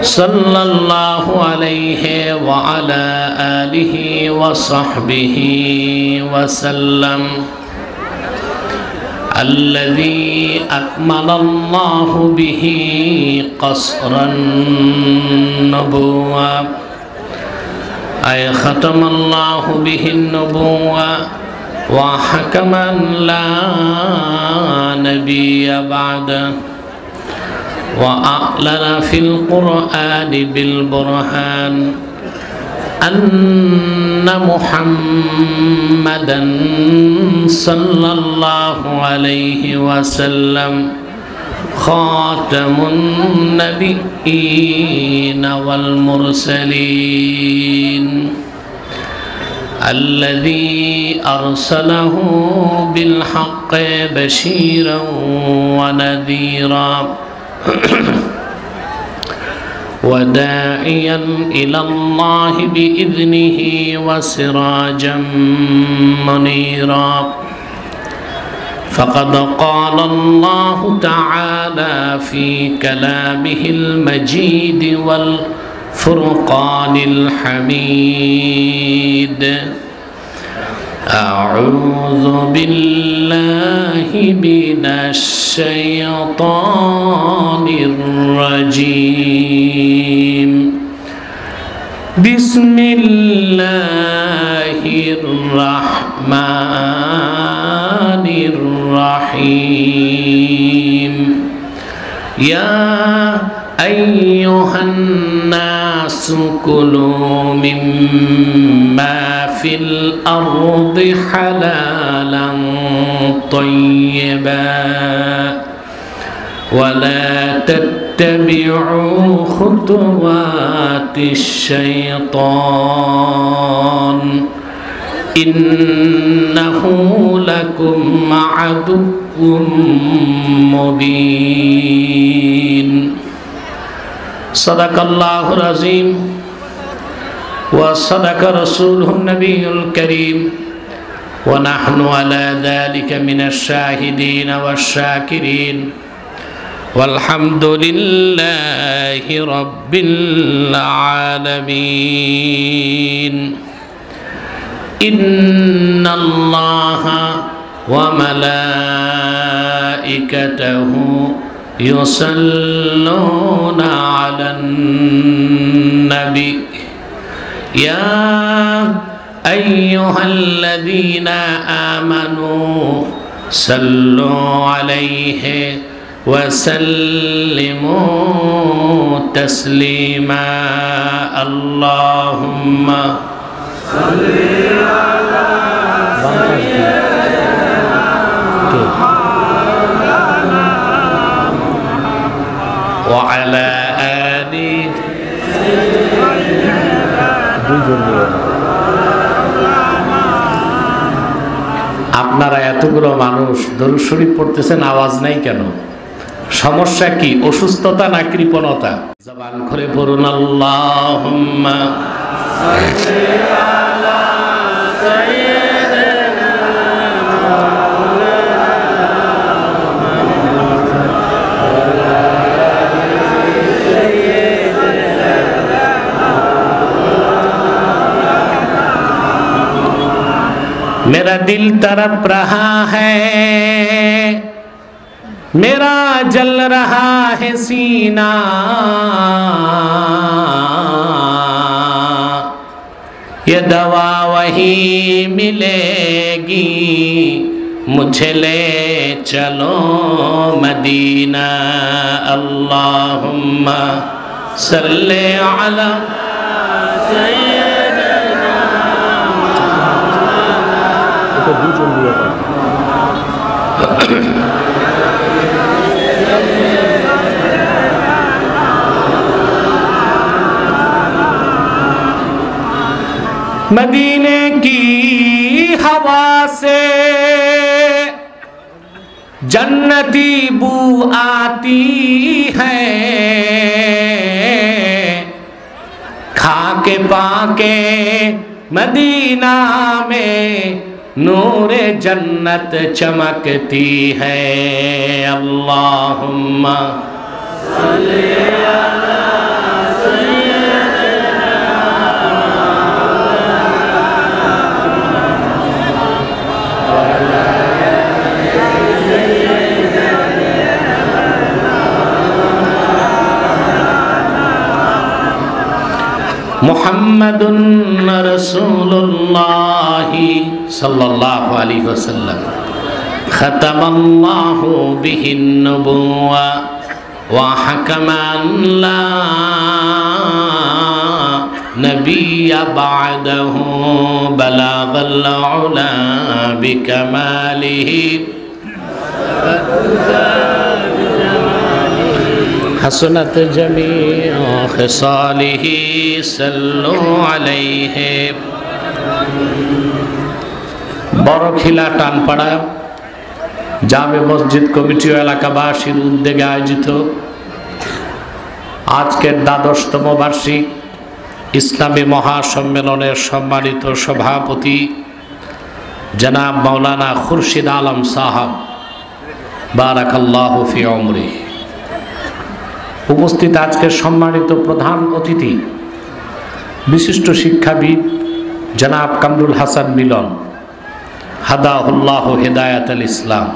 सल्लल्लाहु अलैहि व अला आलिहि व सहबिहि व सल्लम अल्लज़ी अकमलल्लाहु बिही क़स्रन नबुव्वा अय ख़तमल्लाहु बिही नबुव्वा व हकमन ला नबिय्य बअदह وأعلن في القرآن بالبرهان أن محمدا صلى الله عليه وسلم خاتم النبيين والمرسلين الذي أرسله بالحق بشيرا ونذيرا وداعيا إلى الله بإذنه وسراجا منيرا فقد قال الله تعالى في كلامه المجيد والفرقان الحميد أعوذ بالله من الشيطان الرجيم بسم الله الرحمن الرحيم يا أيها الناس كلوا مما في الأرض حلالا طيبا ولا تتبعوا خطوات الشيطان إنه لكم عدو مبين صدق الله العظيم وصدق رسوله النبي الكريم ونحن على ذلك من الشاهدين والشاكرين والحمد لله رب العالمين إن الله وملائكته يصلون على النبي يا أيها الذين آمنوا صلوا عليه وسلموا تسليما اللهم صل على وعلى آله আপনারা এতগুলো মানুষ দরুদ শরীফ পড়তেছেন, আওয়াজ নাই কেন? সমস্যা কি? অসুস্থতা না কৃপণতা? জবান করে পড়ুন আল্লাহুম্মা সাল্লি আলা সাইয়্যিদিনা मेरा दिल तड़प रहा है, मेरा जल रहा है सीना, ये दवा वही मिलेगी, मुझे ले चलो मदीना। अल्लाहुम्मा सल्ले अला सय्यिदिना मदीने की हवा से जन्नती बू आती है, खाके पाके मदीना में नूरे जन्नत चमकती है। अल्लाहुम्मा सल्ली अला মুহাম্মাদুন রাসূলুল্লাহ সাল্লাল্লাহু আলাইহি ওয়াসাল্লাম খাতামাল্লাহু বিহিন নবুওয়া ওয়া হাকামান লা নবিয়্যা বা'দাহু বালাগাল উলা বিকামালিহি حسنت جميع خصاله صلوا عليه বড়খিলা টানপাড়া জামে মসজিদ কমিটি ও এলাকাবাসীর উদ্যোগে আয়োজিত আজকের ১২তম বার্ষিক ইসলামী মহাসম্মেলনের সম্মানিত সভাপতি জনাব মাওলানা খুরশিদ আলম সাহাব বারাকাল্লাহু ফি উমরিহি, উপস্থিত আজকের সম্মানিত প্রধান অতিথি বিশিষ্ট শিক্ষাবিদ জনাব কামরুল হাসান মিলন হাদাহুল্লাহ হেদায়াতুল ইসলাম,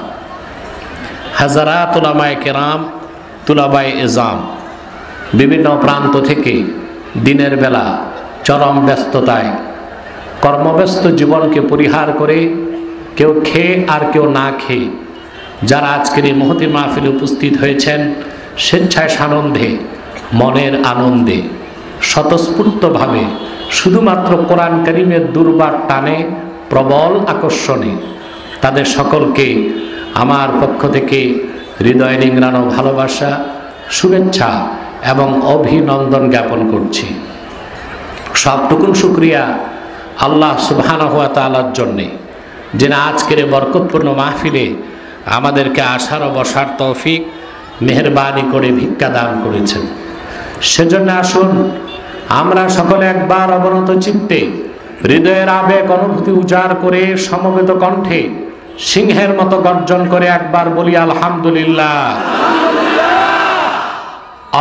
হাজারাত উলামায়ে কেরাম, তুলাবায়ে এজাম, বিভিন্ন প্রান্ত থেকে দিনের বেলা চরম ব্যস্ততায় কর্মব্যস্ত জীবনকে পরিহার করে কেউ খেয়ে আর কেউ না খেয়ে যারা আজকের এই মহতী মাহফিলে উপস্থিত হয়েছেন, স্বেচ্ছায় সানন্দে মনের আনন্দে স্বতঃস্ফূর্তভাবে শুধুমাত্র কোরআন কারীমের দুর্বার টানে প্রবল আকর্ষণে তাদের সকলকে আমার পক্ষ থেকে হৃদয় নিংড়ানো ভালোবাসা, শুভেচ্ছা এবং অভিনন্দন জ্ঞাপন করছি। সবটুকুন শুকরিয়া আল্লাহ সুবহানাহু ওয়া তাআলার জন্যে, যিনি আজকের বরকতপূর্ণ মাহফিলে আমাদেরকে আসার ও বসার তৌফিক মেহেরবানি করে ভিক্ষা দান করেছেন। সেজন্য আসুন আমরা সকলে একবার অবনত চিত্তে হৃদয়ের আবেগ অনুভূতি উজাড় করে সমবেত কণ্ঠে সিংহের মতো গর্জন করে একবার বলি আলহামদুলিল্লাহ।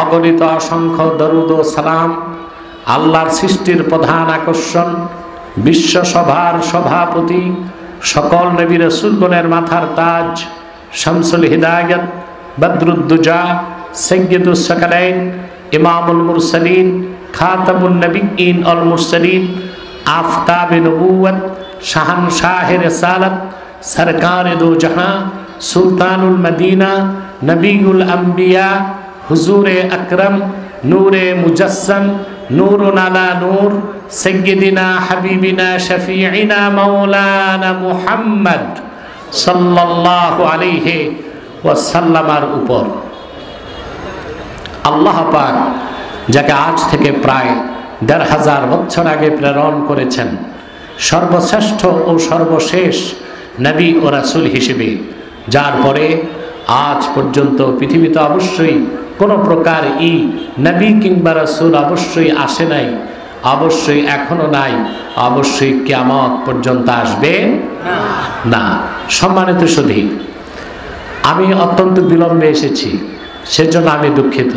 অগণিত অসংখ্য দরুদ ও সালাম আল্লাহর সৃষ্টির প্রধান আকর্ষণ, বিশ্বসভার সভাপতি, সকল নবী রাসূলগণের মাথার তাজ, শামসুল হিদায়াত, বদরুদ্দুজা, সাইয়্যিদুস সাকালাইন, ইমামুল মুরসালিন, খাতামুন নবিয়্যিন ওয়াল মুরসালিন, আফতাবে নবুওয়াত, শাহানশাহে রিসালাত, সরকারে দো জাহাঁ, সুলতানুল মদিনা, নবিউল আম্বিয়া, হুজুরে আকরম, নূরে মুজাসসাম, নূরুন আলা নূর, সাইয়্যিদিনা হাবিবিনা শফিঈনা মাওলানা মুহাম্মদ সাল্লাল্লাহু আলাইহি ওয়াসাল্লামার উপর আল্লাহ পাক যাকে আজ থেকে প্রায় ১৫০০ বছর আগে প্রেরণ করেছেন সর্বশ্রেষ্ঠ ও সর্বশেষ নবী ও রাসূল হিসেবে, যার পরে আজ পর্যন্ত পৃথিবীতে অবশ্যই কোনো প্রকার নবী কিংবা রাসূল অবশ্যই আসে নাই, অবশ্যই এখনো নাই, অবশ্যই কিয়ামত পর্যন্ত আসবে না। সম্মানিত সুধী, আমি অত্যন্ত বিলম্বে এসেছি, সেজন্য আমি দুঃখিত।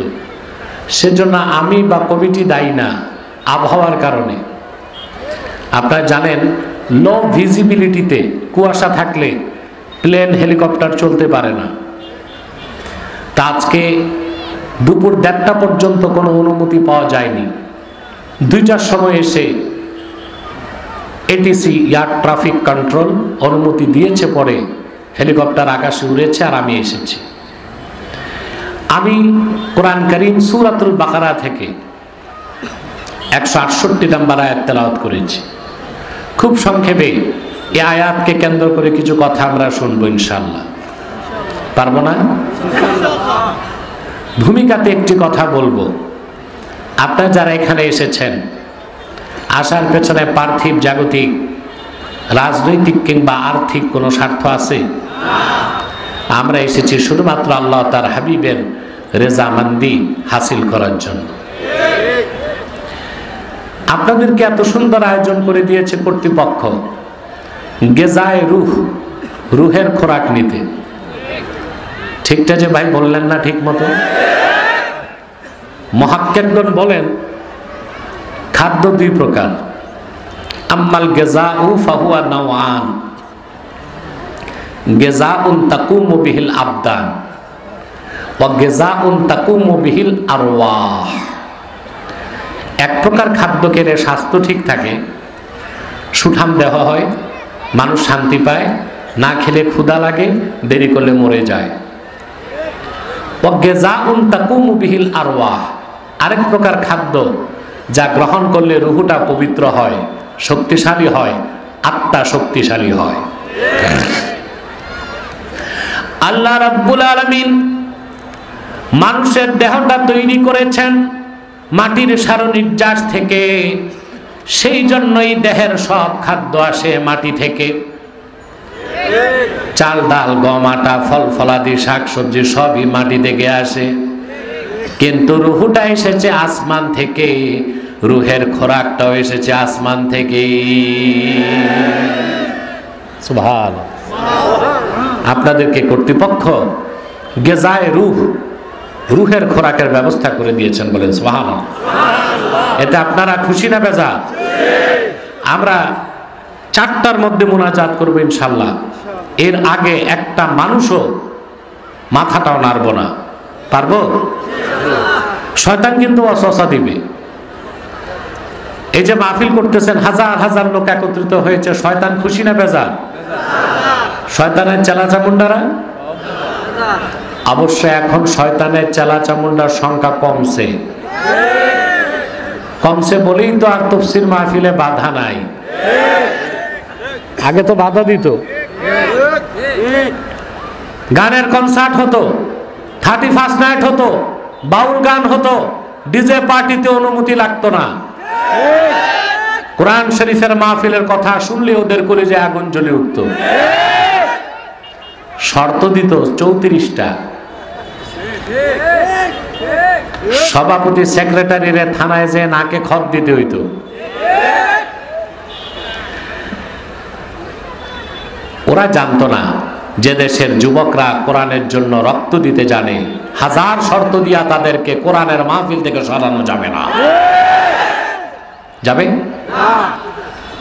সেজন্য আমি বা কমিটি দায়ী না, আবহাওয়ার কারণে। আপনারা জানেন লো ভিজিবিলিটিতে কুয়াশা থাকলে প্লেন হেলিকপ্টার চলতে পারে না। তা আজকে দুপুর ১:৩০ পর্যন্ত কোনো অনুমতি পাওয়া যায়নি। ২টার সময় এসে এটিসি এয়ার ট্রাফিক কন্ট্রোল অনুমতি দিয়েছে, পরে হেলিকপ্টার আকাশে উড়েছে আর আমি এসেছি। আমি কোরআন কারীম সূরাতুল বাকারা থেকে ১৬৮ নম্বর আয়াত তেলাওয়াত করেছি। খুব সংক্ষেপে এই আয়াতকে কেন্দ্র করে কিছু কথা আমরা শুনবো ইনশাআল্লাহ। পারবো না? ভূমিকাতে একটি কথা বলবো। আপনারা যারা এখানে এসেছেন, আসার পেছনে পার্থিব জাগতিক রাজনৈতিক কিংবা আর্থিক কোনো স্বার্থ আছে? আমরা এসেছি শুধুমাত্র আল্লাহ তার হাবিবের রেজামন্দি হাসিল করার জন্য। আপনাদেরকে এত সুন্দর আয়োজন করে দিয়েছে কর্তৃপক্ষ গেজায়ে রুহ, রুহের খোরাক নিতে। ঠিকটা যে ভাই বললেন না ঠিক মতো? মুহাক্কিকগণ বলেন খাদ্য 2 প্রকার। আম্মাল গেজাউ ফাহুয়া নাওআন, গেজাউন তাকুমু বিহিল আবদান ওয়া গেজাউন তাকুমু বিহিল আরওয়াহ। এক প্রকার খাদ্য খেলে স্বাস্থ্য ঠিক থাকে, সুঠাম দেহ হয়, মানুষ শান্তি পায়, না খেলে ক্ষুধা লাগে, দেরি করলে মরে যায়। আরেক প্রকার খাদ্য যা গ্রহণ করলে রুহুটা পবিত্র হয়, শক্তিশালী হয়, আত্মা শক্তিশালী হয়। আল্লাহ রাব্বুল আলামিন মানুষের দেহটা তৈরি করেছেন মাটির সারনির্যাস থেকে, সেই জন্যই দেহের সব খাদ্য আসে মাটি থেকে। চাল ডাল গম আটা ফল ফলাদি শাক সবজি সবই মাটি থেকে আসে, কিন্তু রুহুটা এসেছে আসমান থেকে, রুহের খোরাকটাও এসেছে আসমান থেকে। সুবহানাল্লাহ। আপনাদেরকে কর্তৃপক্ষ গেজায়ে রুহের খোরাকের ব্যবস্থা করে দিয়েছেন, বলেন সুবহানাল্লাহ। এতে আপনারা খুশি না বেজা? আমরা 4টার মধ্যে মুনাজাত করবো ইনশাল্লাহ। এর আগে একটা মানুষও মাথাটাও নাড়ব না, পারবো? শয়তান কিন্তু ওয়াসওয়াসা দিবে। এই যে মাহফিল করতেছেন, হাজার হাজার লোক একত্রিত হয়েছে, শয়তান খুশি না বেজার? শয়তানের চেলাচামুন্ডারা অবশ্যই এখন শয়তানের চেলাচামুন্ডার সংখ্যা কমছে বলেই তো আর তাফসীর মাহফিলে বাধা নাই। আগে তো বাধা দিত, গানের কনসার্ট হতো, 31st নাইট হতো, বাউল গান হতো, ডিজে পার্টিতে অনুমতি লাগতো না। কোরআন শরীফের মাহফিলের কথা শুনলে ওদের কলিজায় আগুন জ্বলে উঠতো। শর্ত দিত 34টা। সভাপতি সেক্রেটারিরে থানায় যে নাকে খত দিতে হইতো। ওরা জানতো না যে দেশের যুবকরা কোরআনের জন্য রক্ত দিতে জানে, হাজার শর্ত দিয়া তাদেরকে কোরআনের মাহফিল থেকে সরানো যাবে না। যাবে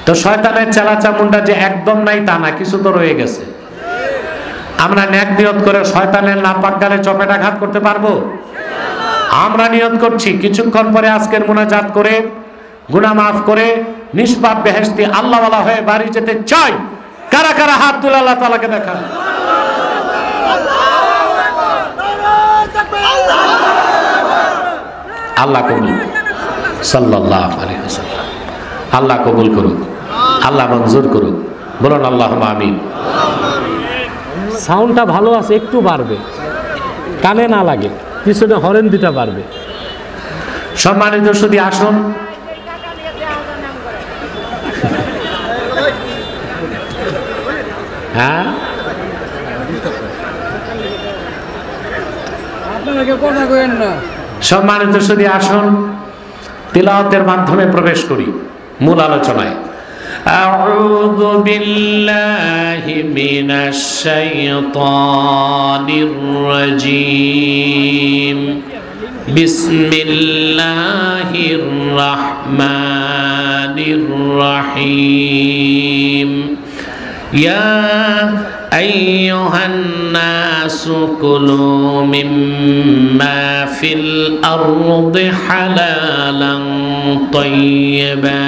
তো শয়তানের চেলাচামুন্ডা যে একদম নাই তা না, কিছু তো রয়ে গেছে। আমরা নেক নিয়ত করে শয়তানের নাপাক গালে চপেটাঘাত করতে পারবো? আমরা নিয়ত করছি কিছুক্ষণ পরে আজকের মুনাজাত করে গুনাহ মাফ করে নিষ্পাপ বেহেশতি আল্লাহওয়ালা হয়ে বাড়ি যেতে চাই। কারা কারা হাত তুলে আল্লাহ তাআলাকে দেখান। আল্লাহ কবুল, সাল্লাল্লাহু আলাইহি ওয়াসাল্লাম। আল্লাহ কবুল করুক, আল্লাহ মঞ্জুর করুক, বলুন আল্লাহুম্মা আমিন। সাউন্ডটা ভালো আছে, একটু বাড়বে, কানে না লাগে, পিছনে হরেন দিটা বাড়বে। সম্মানিত সুধী আসুন, হ্যাঁ সম্মানিত সুধী আসুন, তিলাওয়াতের মাধ্যমে প্রবেশ করি মূল আলোচনায়। আউযু বিল্লাহি মিনাশ শাইতানির রাজীম। বিসমিল্লাহির রাহমানির রাহিম। ইয়া আইয়ুহান নাসু কুলু মিম্মা ফিল আরদি হালালান তাইয়্যিবা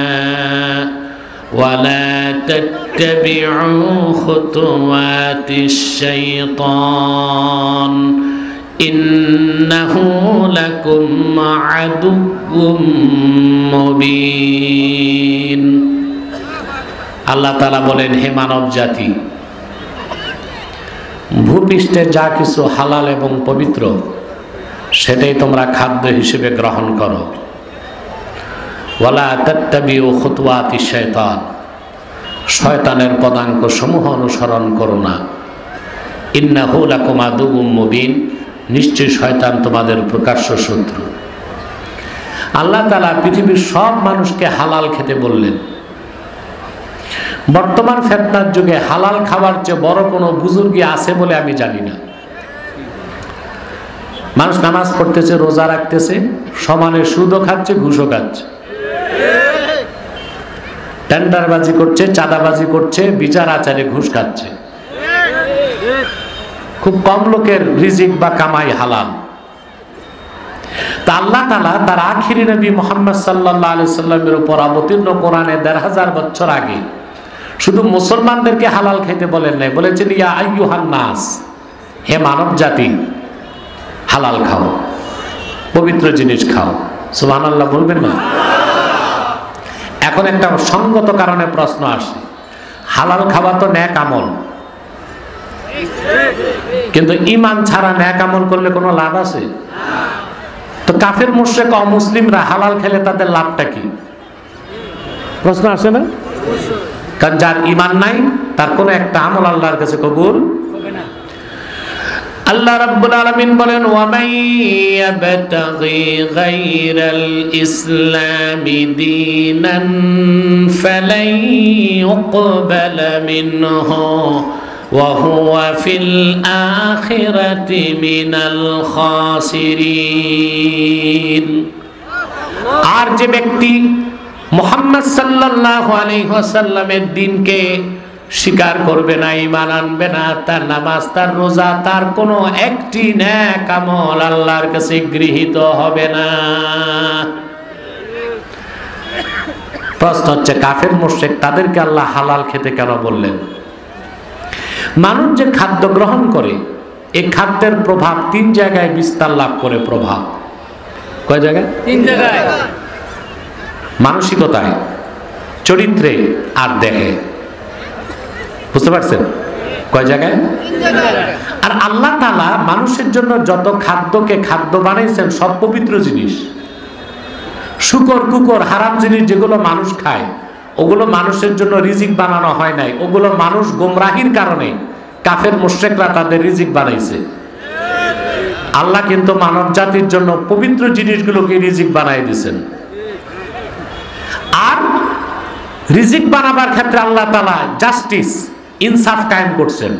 ওয়ালা তাত্তাবিউ খুতুওয়াতিশ শাইতান ইন্নাহু লাকুম আদুউম মুবিন। আল্লাহ তাআলা বলেন, হে মানব জাতি, ভূপৃষ্ঠে যা কিছু হালাল এবং পবিত্র সেটাই তোমরা খাদ্য হিসেবে গ্রহণ করো। ওয়ালা তাত্তাবিউ খুতুওয়াতিশ শাইতান, শয়তানের পদাঙ্ক সমূহ অনুসরণ করো না। ইন্নাহু লাকুম আদুউম মুবিন, নিশ্চয়ই শয়তান তোমাদের প্রকাশ্য শত্রু। আল্লাহ তাআলা পৃথিবীর সব মানুষকে হালাল খেতে বললেন। বর্তমান ফিতনার যুগে হালাল খাবার চেয়ে বড় কোনো বুজুর্গি আছে বলে আমি জানি না। মানুষ নামাজ পড়তেছে, রোজা রাখতেছে, সমানে সুদও খাচ্ছে, ঘুষও খাচ্ছে, টেন্ডারবাজি করছে, চাঁদাবাজি করছে, বিচার আচারে ঘুষ খাচ্ছে। খুব কম লোকের রিজিক বা কামাই হালাল। তা আল্লাহ তাআলা তার আখিরি নবী মুহাম্মদ সাল্লাল্লাহু আলাইহি সাল্লামের উপর অবতীর্ণ কোরআনে ১৫০০ বছর আগে শুধু মুসলমানদেরকে হালাল খেতে বলেন নাই, বলেছেন ইয়া আইয়ুহান নাস, হে মানব জাতি, হালাল খাও, পবিত্র জিনিস খাও। সুবহানাল্লাহ বলবেন না? এখন একটা সঙ্গত কারণে প্রশ্ন আসে, হালাল খাওয়া তো নেক আমল, কিন্তু ঈমান ছাড়া নেক আমল করলে কোনো লাভ আছে? তো কাফের মুশরিক অমুসলিমরা হালাল খেলে তাদের লাভটা কি? প্রশ্ন আসে না? কারণ যার ঈমান নাই তার কোনো একটা আমল আল্লাহর কাছে কবুল হবে না। আল্লাহ রাব্বুল আলামিন বলেন ওয়া মান ইয়াবতাগি গায়রাল ইসলামি দীনান ফালাই ইউকবালা মিনহু ওয়া হুয়া ফিল আখিরাতি মিনাল খাসিরিন। আর যে ব্যক্তি মুহাম্মদ সাল্লাল্লাহু আলাইহি ওয়াসাল্লামের দ্বীনকে স্বীকার করবে না, ঈমান আনবে না, তার নামাজ, তার রোজা, তার কোনো একটি নেক আমল আল্লাহর কাছে গৃহীত হবে না। প্রশ্ন হচ্ছে কাফের মুশরিক তাদেরকে আল্লাহ হালাল খেতে কেন বললেন? মানুষ যে খাদ্য গ্রহণ করে এই খাদ্যের প্রভাব 3 জায়গায় বিস্তার লাভ করে। প্রভাব কয় জায়গায়? 3 জায়গায়। মানসিকতায়, চরিত্রে আর দেহে। বুঝতে পারছেন? কয় জায়গায়? 3 জায়গায়। আর আল্লাহ তাআলা মানুষের জন্য যত খাদ্যকে খাদ্য বানাইছেন সব পবিত্র জিনিস। শুকর কুকর হারাম জিনিস যেগুলো মানুষ খায় ওগুলো মানুষের জন্য রিজিক বানানো হয় নাই, ওগুলো মানুষ গোমরাহির কারণে কাফের মুশরিকরা তাদের রিজিক বানাইছে। আল্লাহ কিন্তু মানব জাতির জন্য পবিত্র জিনিসগুলোকে রিজিক বানাই দিয়েছেন। আর রিজিক বানাবার ক্ষেত্রে আল্লাহ তাআলা জাস্টিস, ইনসাফ কায়েম করছেন।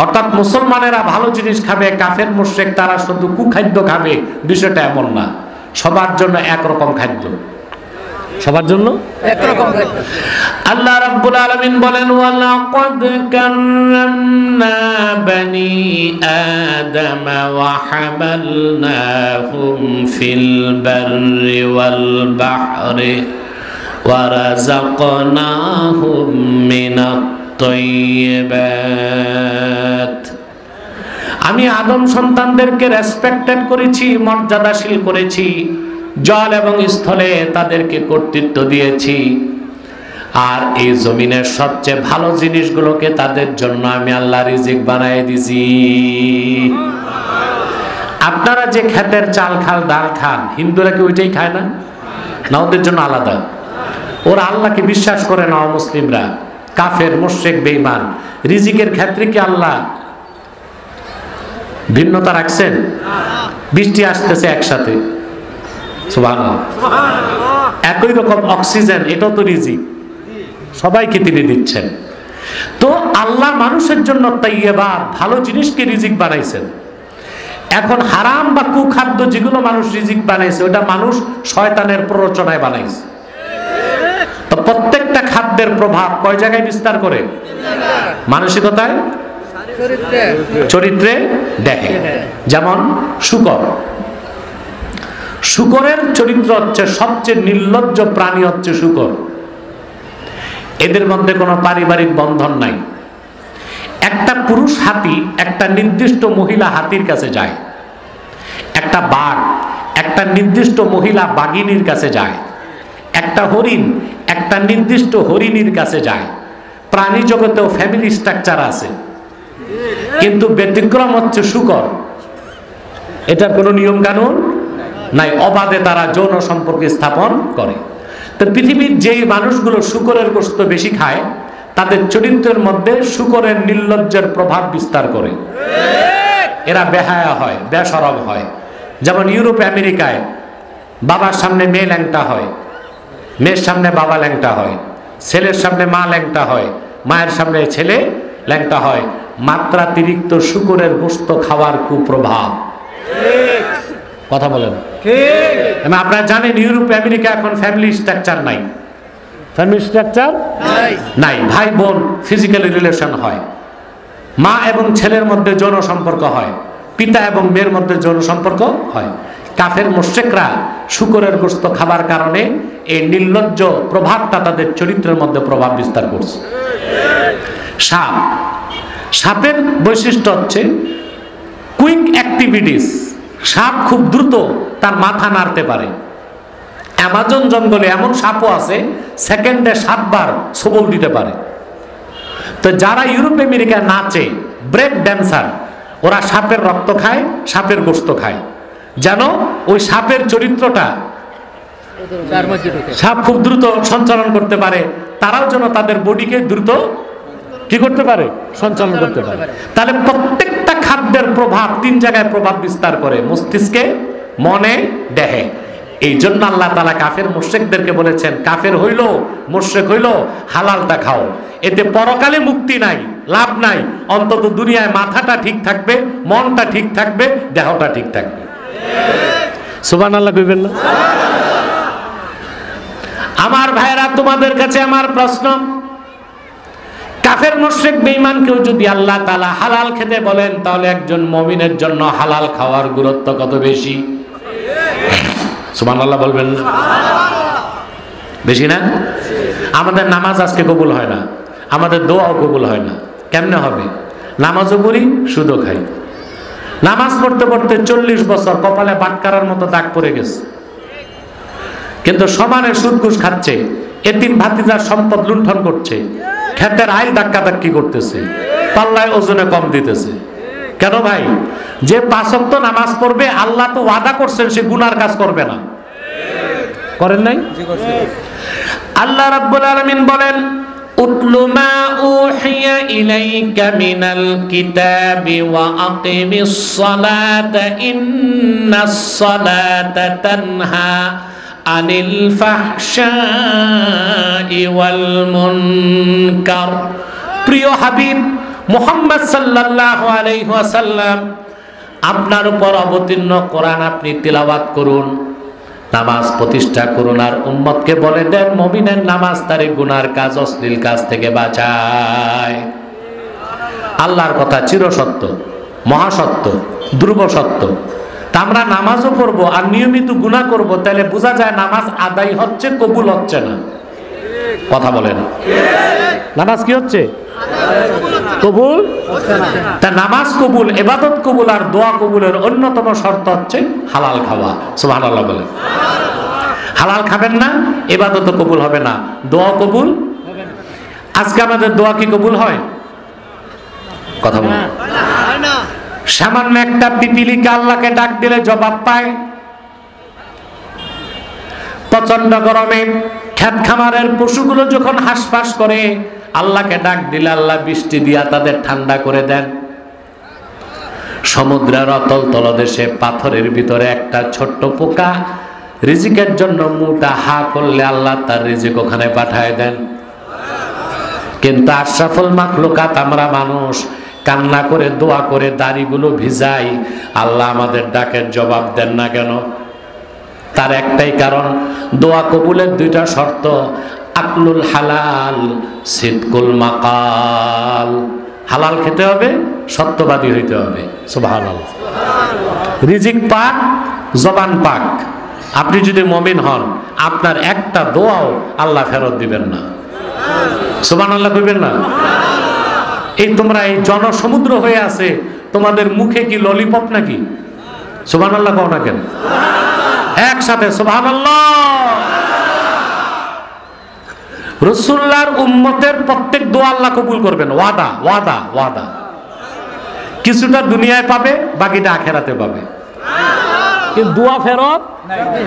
অর্থাৎ মুসলমানেরা ভালো জিনিস খাবে, কাফের মুশরিক তারা শুধু কুখাদ্য খাবে, বিষয়টা এমন না। সবার জন্য একরকম খাদ্য, সবার জন্য একরকম খাদ্য। আল্লাহ রাব্বুল আলামিন বলেন ওয়ালাকাদ কাররামনা বানি আদম ওয়া হামালনাহুম ফিল বাররি ওয়াল বাহরি ওয়া রাযাকনাহুম মিনাত তাইয়্যিবাত। আমি আদম সন্তানদেরকে রেসপেক্টেড করেছি, মর্যাদাশীল করেছি, জল এবং স্থলে তাদেরকে কর্তৃত্ব দিয়েছি, আর এই জমিনের সবচেয়ে ভালো জিনিসগুলোকে তাদের জন্য আমি আল্লাহ রিজিক বানায় দিয়েছি। আপনারা যে ক্ষেতের চাল খান, ডাল খান, হিন্দুরা কি ওইটাই খায় না? না, ওদের জন্য আলাদা। ওরা আল্লাহকে বিশ্বাস করে না। মুসলিমরা, কাফের মুশরিক বেঈমান, রিজিকের ক্ষেত্রে কি আল্লাহ ভিন্নতা রাখছেন? বৃষ্টি আসতেছে একসাথে, সুবহানাল্লাহ, একই রকম অক্সিজেন, এটাও তো রিজিক, সবাইকে তিনি দিচ্ছেন। তো আল্লাহ মানুষের জন্য তাইয়্যিবাত, ভালো জিনিসকে রিজিক বানাইছেন। এখন হারাম বা কুখাদ্য যেগুলো মানুষ রিজিক বানাইছে ওটা মানুষ শয়তানের প্ররোচনায় বানাইছে। তো প্রত্যেকটা খাদ্যের প্রভাব কয় জায়গায় বিস্তার করে? মানসিকতায়, চরিত্রে, দেহে। যেমন শুকর, শুকরের চরিত্র হচ্ছে সবচেয়ে নির্লজ্জ প্রাণী হচ্ছে শুকর। এদের মধ্যে কোনো পারিবারিক বন্ধন নাই। একটা পুরুষ হাতি একটা নির্দিষ্ট মহিলা হাতির কাছে যায়, একটা বাঘ একটা নির্দিষ্ট মহিলা বাঘিনীর কাছে যায়, একটা হরিণ একটা নির্দিষ্ট হরিণীর কাছে যায়। প্রাণী জগতেও ফ্যামিলি স্ট্রাকচার আছে, কিন্তু ব্যতিক্রম হচ্ছে শুকর। এটার কোনো নিয়ম কানুন নাই, অবাধে তারা যৌন সম্পর্ক স্থাপন করে। তো পৃথিবীর যেই মানুষগুলো শুকরের গোশত বেশি খায় তাদের চরিত্রের মধ্যে শুকরের নির্লজ্জের প্রভাব বিস্তার করে। এরা বেহায়া হয়, বেশরম হয়। যেমন ইউরোপ আমেরিকায় বাবার সামনে মেয়ে ল্যাংটা হয়, মেয়ের সামনে বাবা ল্যাংটা হয়, ছেলের সামনে মা ল্যাংটা হয়, মায়ের সামনে ছেলে ল্যাংটা হয়। মাত্রাতিরিক্ত শুকরের গোশত খাওয়ার কুপ্রভাব। কথা বলেন ঠিক? আপনারা জানেন ইউরোপ আমেরিকা এখন ফ্যামিলি স্ট্রাকচার নাই, ফ্যামিলি স্ট্রাকচার নাই। ভাই বোন ফিজিক্যালি রিলেশন হয়, মা এবং ছেলের মধ্যে যৌন সম্পর্ক হয়, পিতা এবং মেয়ের মধ্যে যৌন সম্পর্ক হয়। কাফের মুশরিকরা শূকরের গোশত খাবার কারণে এই নির্লজ্জ প্রভাবটা তাদের চরিত্রের মধ্যে প্রভাব বিস্তার করছে। সাপ, সাপের বৈশিষ্ট্য হচ্ছে কুইক অ্যাক্টিভিটিস। সাপ খুব দ্রুত তার মাথা নাড়তে পারে। অ্যামাজন জঙ্গলে এমন সাপও আছে সেকেন্ডে 7 বার সবল দিতে পারে। তো যারা ইউরোপ আমেরিকায় নাচে, ব্রেক ড্যান্সার, ওরা সাপের রক্ত খায়, সাপের গোশত খায়, যেন ওই সাপের চরিত্রটা, সাপ খুব দ্রুত সঞ্চালন করতে পারে, তারাও যেন তাদের বডিকে দ্রুত কি করতে পারে, সঞ্চালন করতে পারে। তাহলে প্রত্যেকটা খাদ্যের প্রভাব 3 জায়গায় প্রভাব বিস্তার করে, মস্তিষ্কে, মনে, দেহে। এই জন্য আল্লাহ তাআলা কাফের মুশরিকদেরকে বলেছেন, কাফের হইল মুশরিক হইল হালালটা খাও, এতে পরকালে মুক্তি নাই, লাভ নাই, অন্তত দুনিয়ায় মাথাটা ঠিক থাকবে, মনটা ঠিক থাকবে, দেহটা ঠিক থাকবে। সুবহানাল্লাহ কইবেন না? আমার ভাইরা, তোমাদের কাছে আমার প্রশ্ন, কাফের মুশরিক বেঈমান কেউ যদি আল্লাহ তাআলা হালাল খেতে বলেন, তাহলে একজন মুমিনের জন্য হালাল খাওয়ার গুরুত্ব কত বেশি? সুবহানাল্লাহ বলবেন না? বেশি না? আমাদের নামাজ আজকে কবুল হয় না, আমাদের দোয়াও কবুল হয় না। কেমনে হবে? নামাজও পড়ি, সুদও খাই। নামাজ পড়তে পড়তে 40 বছর কপালে বাটকারার মতো দাগ পড়ে গেছে, কিন্তু সমানে সুদ ঘুষ খাচ্ছে, এতিম ভাতিজার সম্পদ লুণ্ঠন করছে, ক্ষেতের আইল ধাক্কাধাক্কি করতেছে, পাল্লায় ওজনে কম দিতেছে। কেন ভাই? যে 5 ওয়াক্ত নামাজ পড়বে, আল্লাহ তো ওয়াদা করছেন সে গুনার কাজ করবে না। করেন নাই? আল্লাহ রাব্বুল আলামিন বলেন, উতলু মা উহিয়া ইলাইকা মিনাল কিতাবি ওয়া আকিমিস সালাতা ইন্নাস সালাতা তানহা আনিল ফাহশাই ওয়াল মুনকার। প্রিয় হাবিব মুহাম্মদ সাল্লাল্লাহু আলাইহি ওয়াসাল্লাম, আপনার উপর অবতীর্ণ কোরআন আপনি তিলাওয়াত করুন, নামাজ প্রতিষ্ঠা করুন, আর উম্মতকে বলে দেন মুমিনের নামাজ তারে গুনার কাজ, অশ্লীল কাজ থেকে বাঁচায়। আল্লাহর কথা চিরসত্য, মহাসত্য, ধ্রুব সত্য। তা আমরা নামাজও পড়বো আর নিয়মিত গুনাহ করব, তাহলে বোঝা যায় নামাজ আদায় হচ্ছে, কবুল হচ্ছে না। কথা বলেন, নামাজ কি হচ্ছে? কবুল হচ্ছে না। তা নামাজ কবুল, ইবাদত কবুল আর দোয়া কবুলের অন্যতম শর্ত হচ্ছে হালাল খাওয়া। সুবহানাল্লাহ বলেন। হালাল খাবেন না, ইবাদত কবুল হবে না, দোয়া কবুল হবে না। আজকে আমাদের দোয়া কি কবুল হয়? কথা বলেন। সামান্য একটা পিপিলিকা আল্লাহকে ডাক দিলে জবাব পায়। প্রচন্ড গরমে ক্ষেত খামারের পশুগুলো যখন হাঁসফাঁস করে, আল্লাহকে ডাক দিলে আল্লাহ বৃষ্টি দিয়া তাদের ঠান্ডা করে দেন। সমুদ্রের অতল তলদেশে পাথরের ভিতরে একটা ছোট্ট পোকা রিজিকের জন্য মুটা হা করলে আল্লাহ তার রিজিক ওখানে পাঠায় দেন। কিন্তু আশরাফুল মাখলুকাত আমরা মানুষ কান্না করে দোয়া করে দাড়িগুলো ভিজাই, আল্লাহ আমাদের ডাকের জবাব দেন না কেন? তার একটাই কারণ, দোয়া কবুলের 2টা শর্ত, আকলুল হালাল, সিদকুল মাকাল। হালাল খেতে হবে, সত্যবাদী হইতে হবে। সুবহানাল্লাহ। রিজিক পাক, জবান পাক। আপনি যদি মুমিন হন, আপনার একটা দোয়াও আল্লাহ ফেরত দিবেন না। সুবহানাল্লাহ কইবেন না? এই তোমরা এই জনসমুদ্র হয়ে আছে, তোমাদের মুখে কি ললিপপ নাকি? সুবহানাল্লাহ কও না কেন? একসাথে সুবহানাল্লাহ। রাসূলুল্লাহর উম্মতের প্রত্যেক দোয়া আল্লাহ কবুল করবেন, ওয়াদা ওয়াদা ওয়াদা। কিছুটা দুনিয়ায় পাবে, বাকিটা আখিরাতে পাবে, কিন্তু দোয়া ফেরত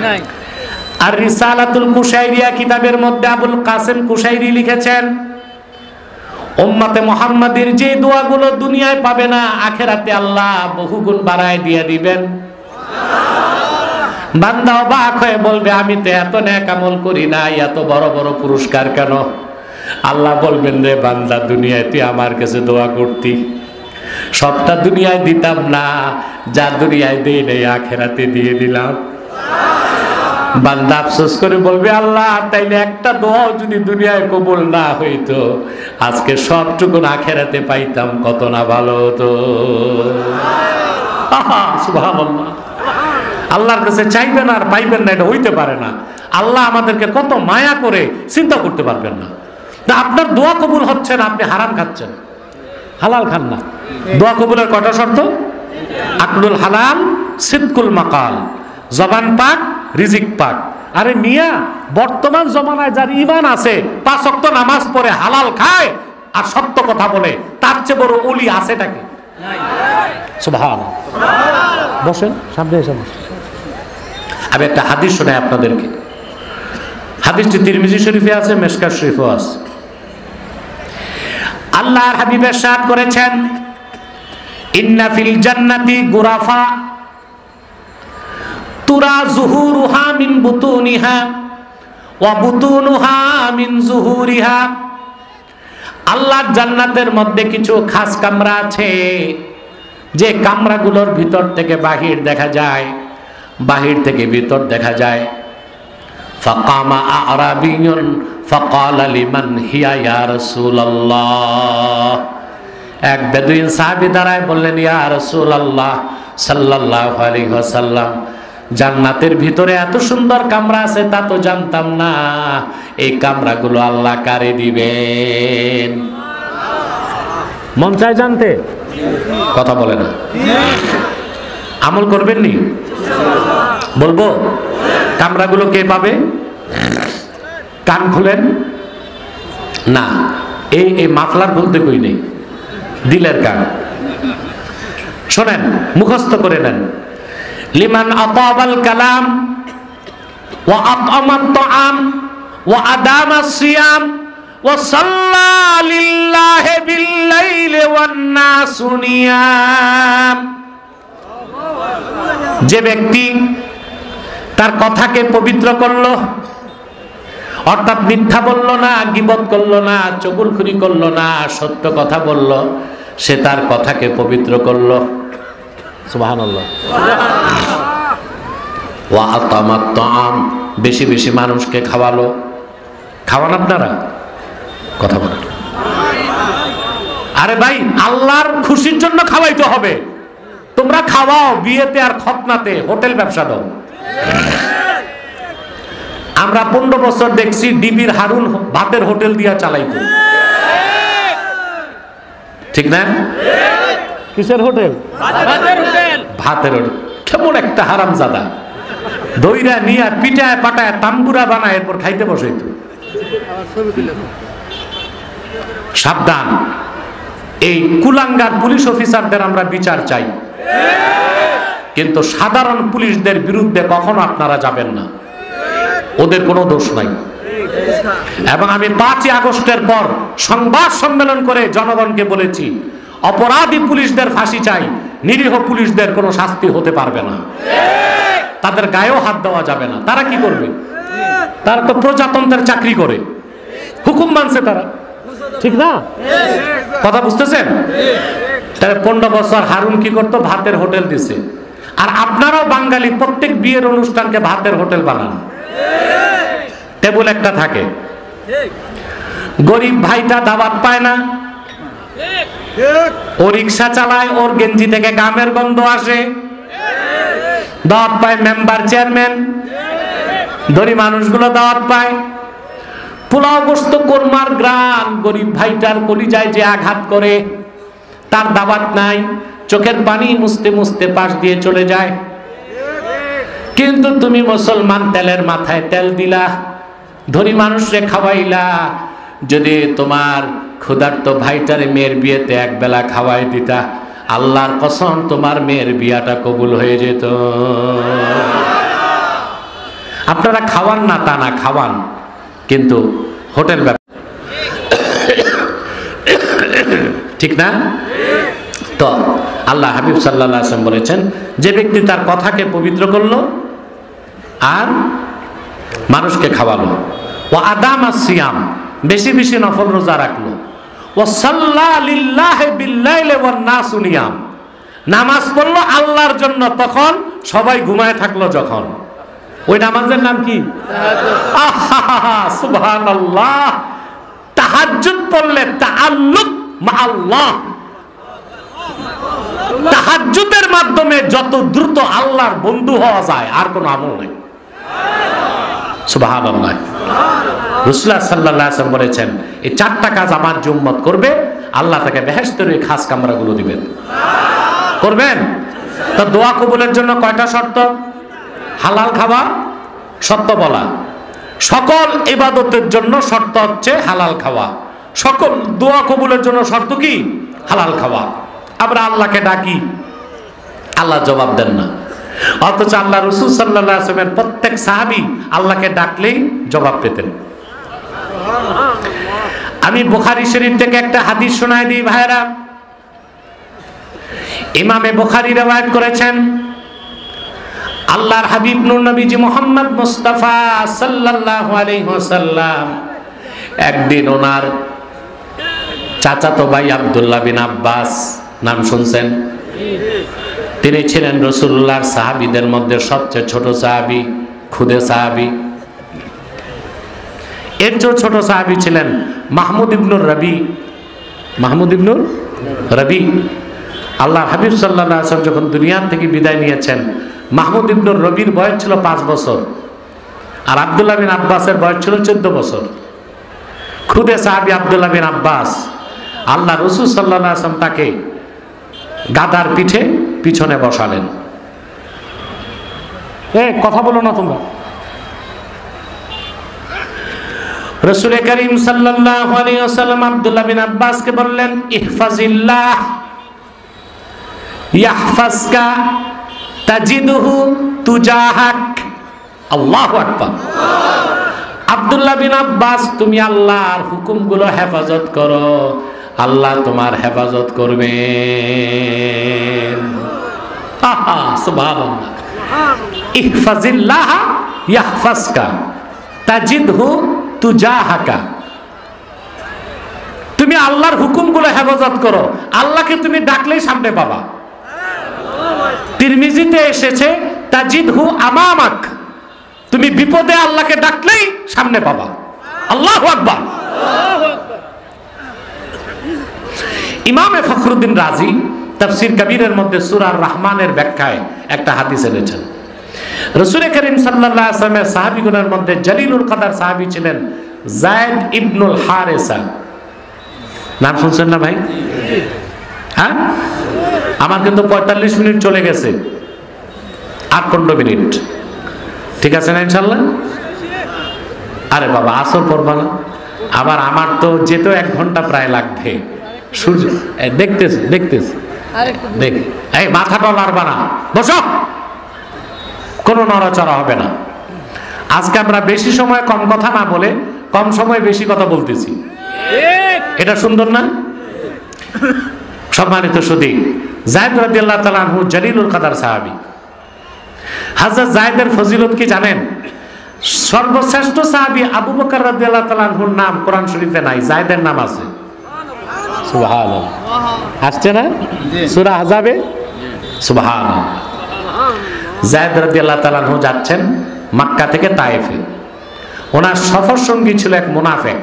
নাই। আর রিসালাতুল কুশাইরিয়া কিতাবের মধ্যে আবুল কাসেম কুশাইরি লিখেছেন, উম্মতে মুহাম্মাদের যে দোয়াগুলো দুনিয়ায় পাবে না, আখিরাতে আল্লাহ বহুগুণ বাড়ায় দিয়ে দিবেন। বান্দা অবাক হয়ে বলবে, আমি তো এত নেক আমল করি না, এত বড় বড় পুরস্কার কেন? আল্লাহ বলবেন, রে বান্দা, দুনিয়ায় তুই আমার কাছে দোয়া করতি, সবটা দুনিয়ায় দিতাম না, যা দুনিয়ায় দেই নাই আখিরাতে দিয়ে দিলাম। বান্দা আফসোস করে বলবে, আল্লাহ, তাইলে একটা দোয়াও যদি দুনিয়ায় কবুল না হইতো, আজকে সবটুকু আখিরাতে পাইতাম, কত না ভালো হতো। সুবহানাল্লাহ। আল্লাহর কাছে চাইবেন আর পাইবেন না, এটা হইতে পারে না। আল্লাহ আমাদেরকে কত মায়া করে, চিন্তা করতে পারবেন না। তা আপনার দোয়া কবুল হচ্ছে না, আপনি হারাম খাচ্ছেন, হালাল খান না। দোয়া কবুলের কয়টা শর্ত? আকলুল হালাল, সিদকুল মাকাল, জবান পাক, রিজিক পাক। আরে মিয়া, বর্তমান জমানায় যার ঈমান আছে, 5 ওয়াক্ত নামাজ পড়ে, হালাল খায় আর সত্য কথা বলে, তার চেয়ে বড় ওলি আছেটা কি? সুবহানাল্লাহ। বসেন, সামনে এসে বসেন। আমি একটা হাদিস শোনাই আপনাদেরকে। হাদিসটি তিরমিজি শরীফে আছে, মিশকাত শরীফেও আছে। আল্লাহর হাবিব ইরশাদ করেছেন, ইন্না ফিল জান্নাতি গুরাফা তুরা যুহুরুহা মিন বুতুনিহা ওয়া বুতুনুহা মিন যুহুরিহা। আল্লাহর জান্নাতের মধ্যে কিছু খাস কামরা আছে, যে কামরাগুলোর ভিতর থেকে বাহির দেখা যায়, বাহির থেকে ভিতর দেখা যায়। ফাকামা আরাবিয়ুন ফাকালা লিমান হিয়া ইয়া রাসূলুল্লাহ। এক বেদুইন সাহাবী দাঁড়ায় বললেন, ইয়া রাসূলুল্লাহ সাল্লাল্লাহু আলাইহি ওয়াসাল্লাম, জান্নাতের ভিতরে এত সুন্দর কামরা আছে তা তো জানতাম না, এই কামরাগুলো আল্লাহ কারে দিবেন? মন চায় জানতে? কথা বলে না। আমল করবেন নি? বলবো কামরাগুলো কে পাবে? কান খুলেন না, এই মাফলার বলতে কই নেই, দিলের কান শোনেন, মুখস্থ করে নেন। লিমান আতাবাল কালাম ওয়া আতআমাত তাআম ওয়া আদামাস সিয়াম ওয়া সাল্লা লিল্লাহি বিল লাইলি ওয়ান নাসু নিয়াম। যে ব্যক্তি তার কথাকে পবিত্র করলো, অর্থাৎ মিথ্যা বলল না, গীবত করলো না, চুগলখুরি করলো না, সত্য কথা বলল, সে তার কথাকে পবিত্র করলো। সুবহানাল্লাহ। ওয়া আতামাত তাআম, বেশি বেশি মানুষকে খাওয়ালো। খাওয়ান আপনারা? কথা বলেন। আরে ভাই, আল্লাহর খুশির জন্য খাওয়াইতে হবে। তোমরা খাওয়াও বিয়েতে আর খতনাতে, হোটেল ব্যবসা দাও। আমরা 15 বছর দেখছি ডিবির হারুন ভাতের হোটেল দিয়া চালাইতো, ঠিক না? কিসের হোটেল? ভাতের হোটেল। কেমন একটা হারামজাদা, দইরা নিয়া পিটায় পাটায় তাম্বুরা বানায় এরপর খাইতে বসাইতো। সাবধান, এই কুলাঙ্গার পুলিশ অফিসারদের আমরা বিচার চাই, কিন্তু সাধারণ পুলিশদের বিরুদ্ধে কখনো আপনারা যাবেন না, ওদের কোনো দোষ নাই। এবং আমি 5ই আগস্টের পর সংবাদ সম্মেলন করে জনগণকে বলেছি, অপরাধী পুলিশদের ফাঁসি চাই, নিরীহ পুলিশদের কোনো শাস্তি হতে পারবে না, তাদের গায়েও হাত দেওয়া যাবে না। তারা কি করবে? তারা তো প্রজাতন্ত্রের চাকরি করে, হুকুম মানছে তারা, ঠিক না? কথা বুঝতেছেন? তাহলে 15 বছর হারুন কি করতো? ভাতের হোটেল দিছে। আর আপনারাও বাঙালি প্রত্যেক বিয়ের অনুষ্ঠানকে ভাতের হোটেল বানান, টেবিল একটা থাকে, গরিব ভাইটা দাওয়াত পায় না, ও রিক্সা চালায়, ওর গেঞ্জি থেকে গামের গন্ধ আসে, দাওয়াত পায় মেম্বার চেয়ারম্যান, ধনী মানুষগুলো দাওয়াত পায়, পোলাও গোস্ত কোরমার গ্রাম, গরিব ভাইটার কলিজায় যে আঘাত করে, তার দাওয়াত নাই, চোখের পানি মুছতে মুছতে পাশ দিয়ে চলে যায়। কিন্তু তুমি মুসলমান, তেলের মাথায় তেল দিলা, ধনী মানুষরে খাওয়াইলা, যদি তোমার ক্ষুধার্ত ভাইটারে মেয়ের বিয়েতে এক বেলা খাওয়াই দিতা, আল্লাহর কসম তোমার মেয়ের বিয়াটা কবুল হয়ে যেত। আপনারা খাওয়ান না তা না, খাওয়ান, কিন্তু হোটেল ঠিক না? তো আল্লাহ হাবিব সাল্লাল্লাহু আলাইহি ওয়াসাল্লাম বলেছেন, যে ব্যক্তি তার কথাকে পবিত্র করলো আর মানুষকে খাওয়ালো, ও আদামাস সিয়াম, বেশি বেশি নফল রোজা রাখলো, ও সাল্লা লিল্লাহি বিল লাইলি ওয়ান নাসু নিয়াম, নামাজ পড়লো আল্লাহর জন্য, তখন সবাই ঘুমায় থাকলো যখন, ওই নামাজের নাম কি? সুবহানাল্লাহ। তাহাজ্জুদ পড়লে তাআল্লুক মা আল্লাহ, তাহাজ্জুদের মাধ্যমে যত দ্রুত আল্লাহর বন্ধু হওয়া যায় আর কোনো আমল নেই। সুবহানাল্লাহ। রাসূলুল্লাহ সাল্লাল্লাহু আলাইহি ওয়াসাল্লাম বলেছেন, এই চারটা কাজ আমার যে উম্মত করবে আল্লাহ তাকে বেহেশতের ওই খাস কামরাগুলো দিবেন। করবেন? তা দোয়া কবুলের জন্য কয়টা শর্ত? হালাল খাওয়া, সত্য বলা। সকল ইবাদতের জন্য শর্ত হচ্ছে হালাল খাওয়া। সকল দোয়া কবুলের জন্য শর্ত কি? হালাল খাওয়া। আমরা আল্লাহকে ডাকি, আল্লাহ জবাব দেন না, অথচ আল্লাহ রাসূল সাল্লাল্লাহু আলাইহি ওয়াসাল্লামের প্রত্যেক সাহাবী আল্লাহকে ডাকলেই জবাব পেতেন। আমি বুখারী শরীফ থেকে একটা হাদিস শোনাই দিই ভাইরা। ইমামে বুখারী রওয়ায়াত করেছেন, আল্লাহর হাবিব নূর নবীজি মুহাম্মদ মুস্তাফা সাল্লাল্লাহু আলাইহি ওয়াসাল্লাম একদিন ওনার চাচাতো ভাই আব্দুল্লাহ বিন আব্বাস, নাম শুনছেন? তিনি ছিলেন রাসূলুল্লাহর সাহাবীদের মধ্যে সবচেয়ে ছোট সাহাবী, খুদে সাহাবী। এর চেয়ে ছোট সাহাবী ছিলেন মাহমুদ ইবনুর রবি। মাহমুদ ইবনুর রবি আল্লাহর হাবিব সাল্লাল্লাহু আলাইহি ওয়াসাল্লাম যখন দুনিয়া থেকে বিদায় নিয়েছেন, মাহমুদ ইবনুর রবির বয়স ছিল 5 বছর, আর আব্দুল্লাহ বিন আব্বাসের বয়স ছিল 14 বছর। খুদে সাহাবী আব্দুল্লাহ বিন আব্বাস, আল্লাহ রাসূল সাল্লাল্লাহু আলাইহি ওয়াসাল্লাম তাকে গাধার পিঠে পিছনে বসালেন। কথা বলো না তোমরা। রাসূল করিম সাল্লাল্লাহু আলাইহি ওয়াসাল্লাম আব্দুল্লাহ বিন আব্বাসকে বললেন, ইহফাজিল্লাহ ইয়াহফাজকা তাজিদহু তুজাহাক। আল্লাহু আকবার। আব্দুল্লাহ বিন আব্বাস, তুমি আল্লাহর হুকুমগুলো হেফাজত করো, আল্লাহ তোমার হেফাজত করবেন। সুবহানাল্লাহ। ইহফাজিল্লাহ ইয়াহফাজকা তাজিদহু তুজাহাকা। তুমি আল্লাহর হুকুমগুলো হেফাজত করো, আল্লাহকে তুমি ডাকলেই সামনে পাবা। তিরমিজিতে এসেছে তাজিদহু আমামাক, তুমি বিপদে আল্লাহকে ডাকলেই সামনে পাবা। আল্লাহু আকবার। ইমামে ফখরুদ্দিন রাজি তাফসীর কবীরের মধ্যে সূরা আর-রহমানের ব্যাখ্যায় একটা হাদিস এনেছেন। রাসূল করিম সাল্লাল্লাহু আলাইহি ওয়াসাল্লামের সাহাবীগণের মধ্যে জলিলুল কদর সাহাবী ছিলেন যায়েদ ইবনুল হারেসা। নাম শুনছেন না ভাই? হ্যাঁ, আমার কিন্তু 45 মিনিট চলে গেছে, 8-15 মিনিট। ঠিক আছে না ইনশাআল্লাহ? আরে বাবা, আসর পড়বা না? আবার আমার তো যেতে 1 ঘন্টা প্রায় লাগবে। সূর্য দেখতেছি দেখ, এই মাথাটা নাড়বা না, বসো, কোনো নড়াচড়া হবে না। আজকে আমরা বেশি সময় কম কথা না বলে কম সময় বেশি কথা বলতেছি। এটা সুন্দর না? সম্মানিত সুধী, যায়েদ রাদিয়াল্লাহু তাআলা আনহু জলিলুল কদর সাহাবী। হযরত যায়েদের ফজিলত কি জানেন? সর্বশ্রেষ্ঠ সাহাবী আবু বকর রাদিয়াল্লাহু তাআলা আনহুর নাম কোরআন শরীফে নাই, যায়েদের নাম আছে। সুবহানাল্লাহ। আসছে না সূরা আহজাবে? সুবহানাল্লাহ। যায়েদ রাদিয়াল্লাহু তাআলা আনহু যাচ্ছেন মক্কা থেকে তায়েফে। ওনার সফর সঙ্গী ছিল এক মুনাফিক।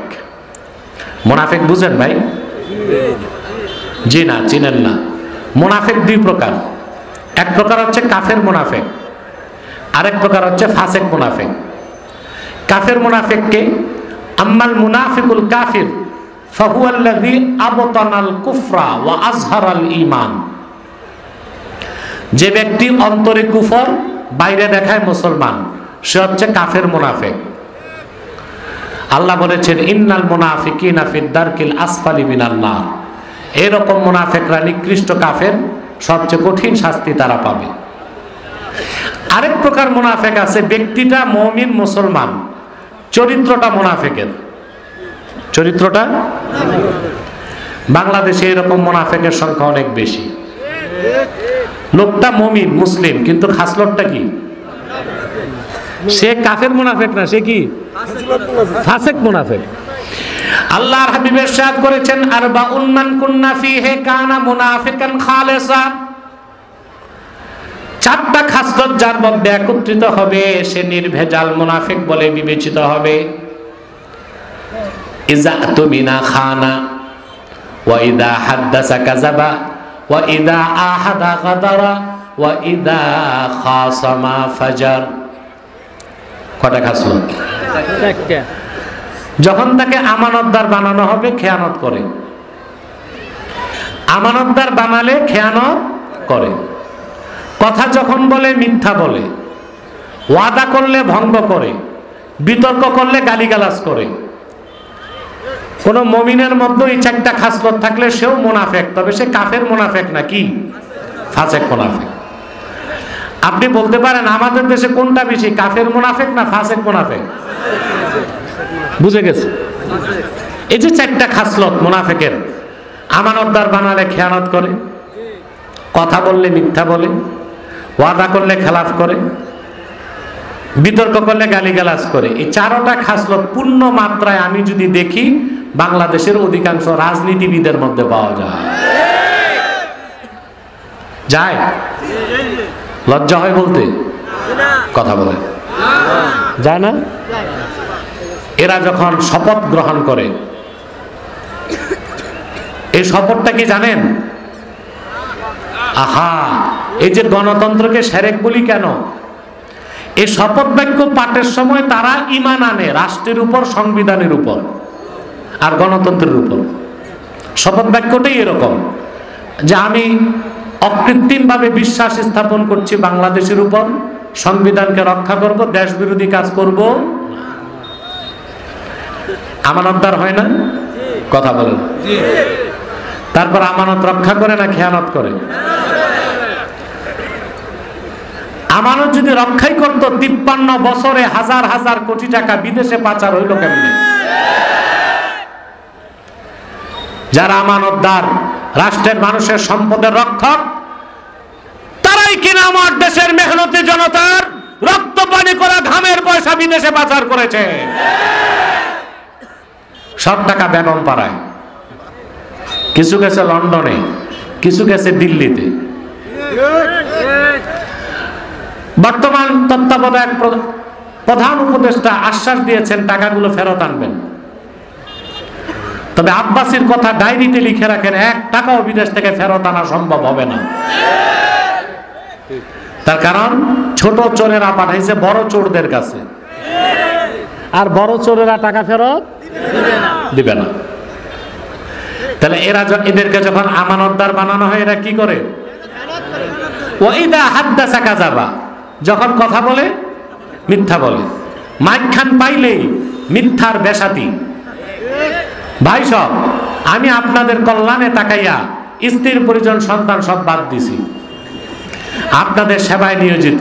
মুনাফিক বুঝেন ভাই? জি না, চিনেন না। মুনাফিক 2 প্রকার। এক প্রকার হচ্ছে কাফের মুনাফিক, আরেক প্রকার হচ্ছে ফাসিক মুনাফিক। কাফের মুনাফিককে আম্মাল মুনাফিকুল কাফির ফাহুয়াল্লাযী আবতানাল কুফরা ওয়া আযহারাল ঈমান। যে ব্যক্তি অন্তরে কুফর, বাইরে দেখায় মুসলমান, সে হচ্ছে কাফের মুনাফিক। আল্লাহ বলেছেন, ইন্নাল মুনাফিকিনা ফিদ দারকিল আসফালি মিনান নার। এরকম মুনাফিকরা নিকৃষ্ট কাফের, সবচেয়ে কঠিন শাস্তি তারা পাবে। আরেক প্রকার মুনাফিক আছে, ব্যক্তিটা মুমিন মুসলমান, চরিত্রটা মুনাফিকের। চরিত্রটা বাংলাদেশে এরকম মুনাফিকের সংখ্যা অনেক বেশি। লোকটা মুমিন মুসলিম, কিন্তু খাসলতটা কি? সে কাফের মুনাফিক না, সে কি? ফাসিক মুনাফিক। আল্লাহর হাবিব ইরশাদ করেছেন, আরবাউন মান কুন্না ফীহি কানা মুনাফিকান খালিসা। 4টা খাসলত যার মধ্যে একত্রিত হবে সে নির্ভেজাল মুনাফিক বলে বিবেচিত হবে। ইযা তুমিনা খানা ওয়া ইযা হাদ্দাসা কাযাবা ওয়া ইদা আহাদা গাদারা ওয়া ইদা খাসামা ফাজার। কয়টা খাসলত? একটা। যখন তাকে আমানতদার বানানো হবে খেয়ানত করে, আমানতদার বানালে খেয়ানত করে, কথা যখন বলে মিথ্যা বলে, ওয়াদা করলে ভঙ্গ করে, বিতর্ক করলে গালিগালাজ করে। কোন মুমিনের মধ্যে এই চারটা খাসলত থাকলে সেও মুনাফিক, তবে সে কাফের মুনাফিক না, কি ফাসেক মুনাফিক। আপনি বলতে পারেন আমাদের দেশে কোনটা বেশি, কাফের মুনাফিক না ফাসেক মুনাফিক? বুঝে গেছে? এই যে চারটা খাসলত মুনাফিকের, আমানতদার বানালে খেয়ানত করে, কথা বললে মিথ্যা বলে, ওয়াদা করলে খেলাফ করে, বিতর্ক করলে গালিগালাজ করে। এই চারটা খাসলত পূর্ণ মাত্রায় আমি যদি দেখি বাংলাদেশের অধিকাংশ রাজনীতিবিদের মধ্যে পাওয়া যায়। যায়? লজ্জা হয় বলতে? কথা বলে যায় না? এরা যখন শপথ গ্রহণ করে, এই শপথটা কি জানেন? আহা, এই যে গণতন্ত্রকে শিরক বলি কেন? এই শপথ বাক্য পাঠের সময় তারা ঈমান আনে রাষ্ট্রের উপর, সংবিধানের উপর আর গণতন্ত্রের উপর। শপথ বাক্যটাই এরকম যে আমি অকৃত্রিমভাবে বিশ্বাস স্থাপন করছি বাংলাদেশের উপর, সংবিধানকে রক্ষা করব, দেশ বিরোধী কাজ করব। আমানতদার হয় না? কথা বলেন। তারপর আমানত রক্ষা করে না খেয়ানত করে? আমানত যদি রক্ষাই করতো 53 বছরে হাজার হাজার কোটি টাকা বিদেশে পাচার হইল কেমনে? যারা আমানতদার, রাষ্ট্রের মানুষের সম্পদের রক্ষক, তারাই কিনা আমার দেশের মেহনতি জনতার রক্ত পানি করা ঘামের পয়সা বিদেশে পাচার করেছে। সব টাকা বেগম পাড়ায়, কিছু গেছে লন্ডনে, কিছু গেছে দিল্লিতে। বর্তমান তত্ত্বাবধায়ক প্রধান উপদেষ্টা আশ্বাস দিয়েছেন টাকাগুলো ফেরত আনবেন। তবে আব্বাসীর কথা ডায়েরিতে লিখে রাখেন, 1 টাকাও বিদেশ থেকে ফেরত আনা সম্ভব হবে না। তার কারণ ছোট চোরেরা পাঠাইছে বড় চোরদের কাছে, আর বড় চোরেরা টাকা ফেরত দিবে না। তাহলে এদেরকে যখন আমানতদার বানানো হয়, এরা কি করে? ওয়াইদা হাদ্দাসা কাযাবা, যখন কথা বলে মিথ্যা বলে। মাইখান পাইলেই মিথ্যার বেশাতি। ভাই সব, আমি আপনাদের কল্যাণে তাকাইয়া স্ত্রীর পরিজন সন্তান সব বাদ দিছি, আপনাদের সেবায় নিয়োজিত।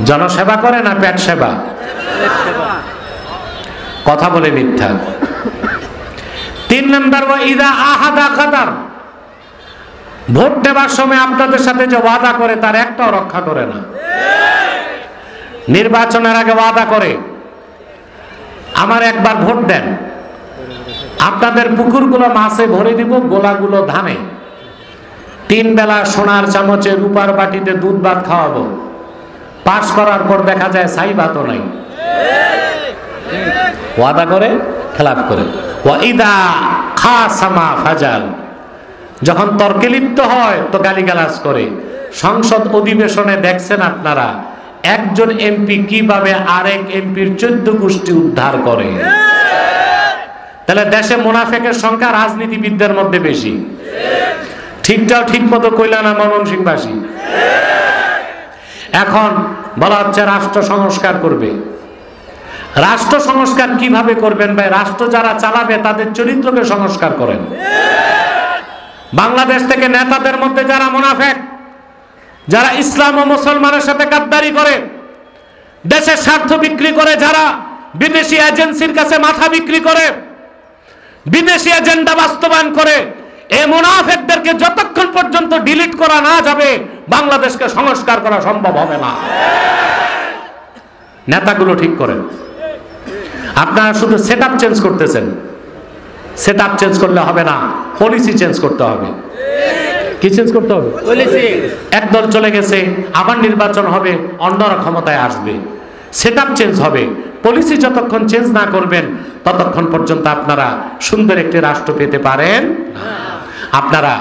জনসেবা করে না পেট সেবা? কথা বলে মিথ্যা। 3 নম্বর, ওয়াইদা আহাদা গাদার, ভোট দেবার সময় আপনাদের সাথে যে ওয়াদা করে তার একটাও রক্ষা করে না। নির্বাচনের আগে ওয়াদা করে, আমার একবার ভোট দেন, আপনাদের পুকুরগুলো মাছে ভরে দিব, গোলাগুলো ধানে, 3 বেলা সোনার চামচে রূপার বাটিতে দুধ ভাত খাওয়াবো। পাস করার পর দেখা যায় ছাই ভাতও নাই। ওয়াদা করে খেলাফ করে। ওয়াইদা খাসামা ফাজাল, যখন তর্কে লিপ্ত হয় তো গালিগালাজ করে। সংসদ অধিবেশনে দেখছেন আপনারা একজন এমপি কিভাবে আরেক এমপির 14 গোষ্ঠী উদ্ধার করে। তাহলে দেশে মুনাফিকের সংখ্যা রাজনীতিবিদদের মধ্যে বেশি। ঠিকটাও ঠিক মতো কইলা না ময়মনসিংহবাসী? এখন বলা হচ্ছে রাষ্ট্র সংস্কার করবে। রাষ্ট্র সংস্কার কিভাবে করবেন ভাই? রাষ্ট্র যারা চালাবে তাদের চরিত্রকে সংস্কার করেন। বাংলাদেশ থেকে নেতাদের মধ্যে যারা মুনাফিক, যারা ইসলাম ও মুসলমানের সাথে গাদ্দারি করে, দেশের স্বার্থ বিক্রি করে, যারা বিদেশি এজেন্সির কাছে মাথা বিক্রি করে, বিদেশি এজেন্ডা বাস্তবায়ন করে, এই মুনাফিকদেরকে যতক্ষণ পর্যন্ত ডিলিট করা না যাবে বাংলাদেশকে সংস্কার করা সম্ভব হবে না। নেতাগুলো ঠিক করেন। আপনারা শুধু সেটআপ চেঞ্জ করতেছেন। সেটআপ চেঞ্জ করলে হবে না, পলিসি চেঞ্জ করতে হবে। কি চেঞ্জ করতে হবে? পলিসি। একদল চলে গেছে, আবার নির্বাচন হবে, অন্যরা ক্ষমতায় আসবে, সেটআপ চেঞ্জ হবে। পলিসি যতক্ষণ চেঞ্জ না করবেন ততক্ষণ পর্যন্ত আপনারা সুন্দর একটি রাষ্ট্র পেতে পারেন না। আপনারা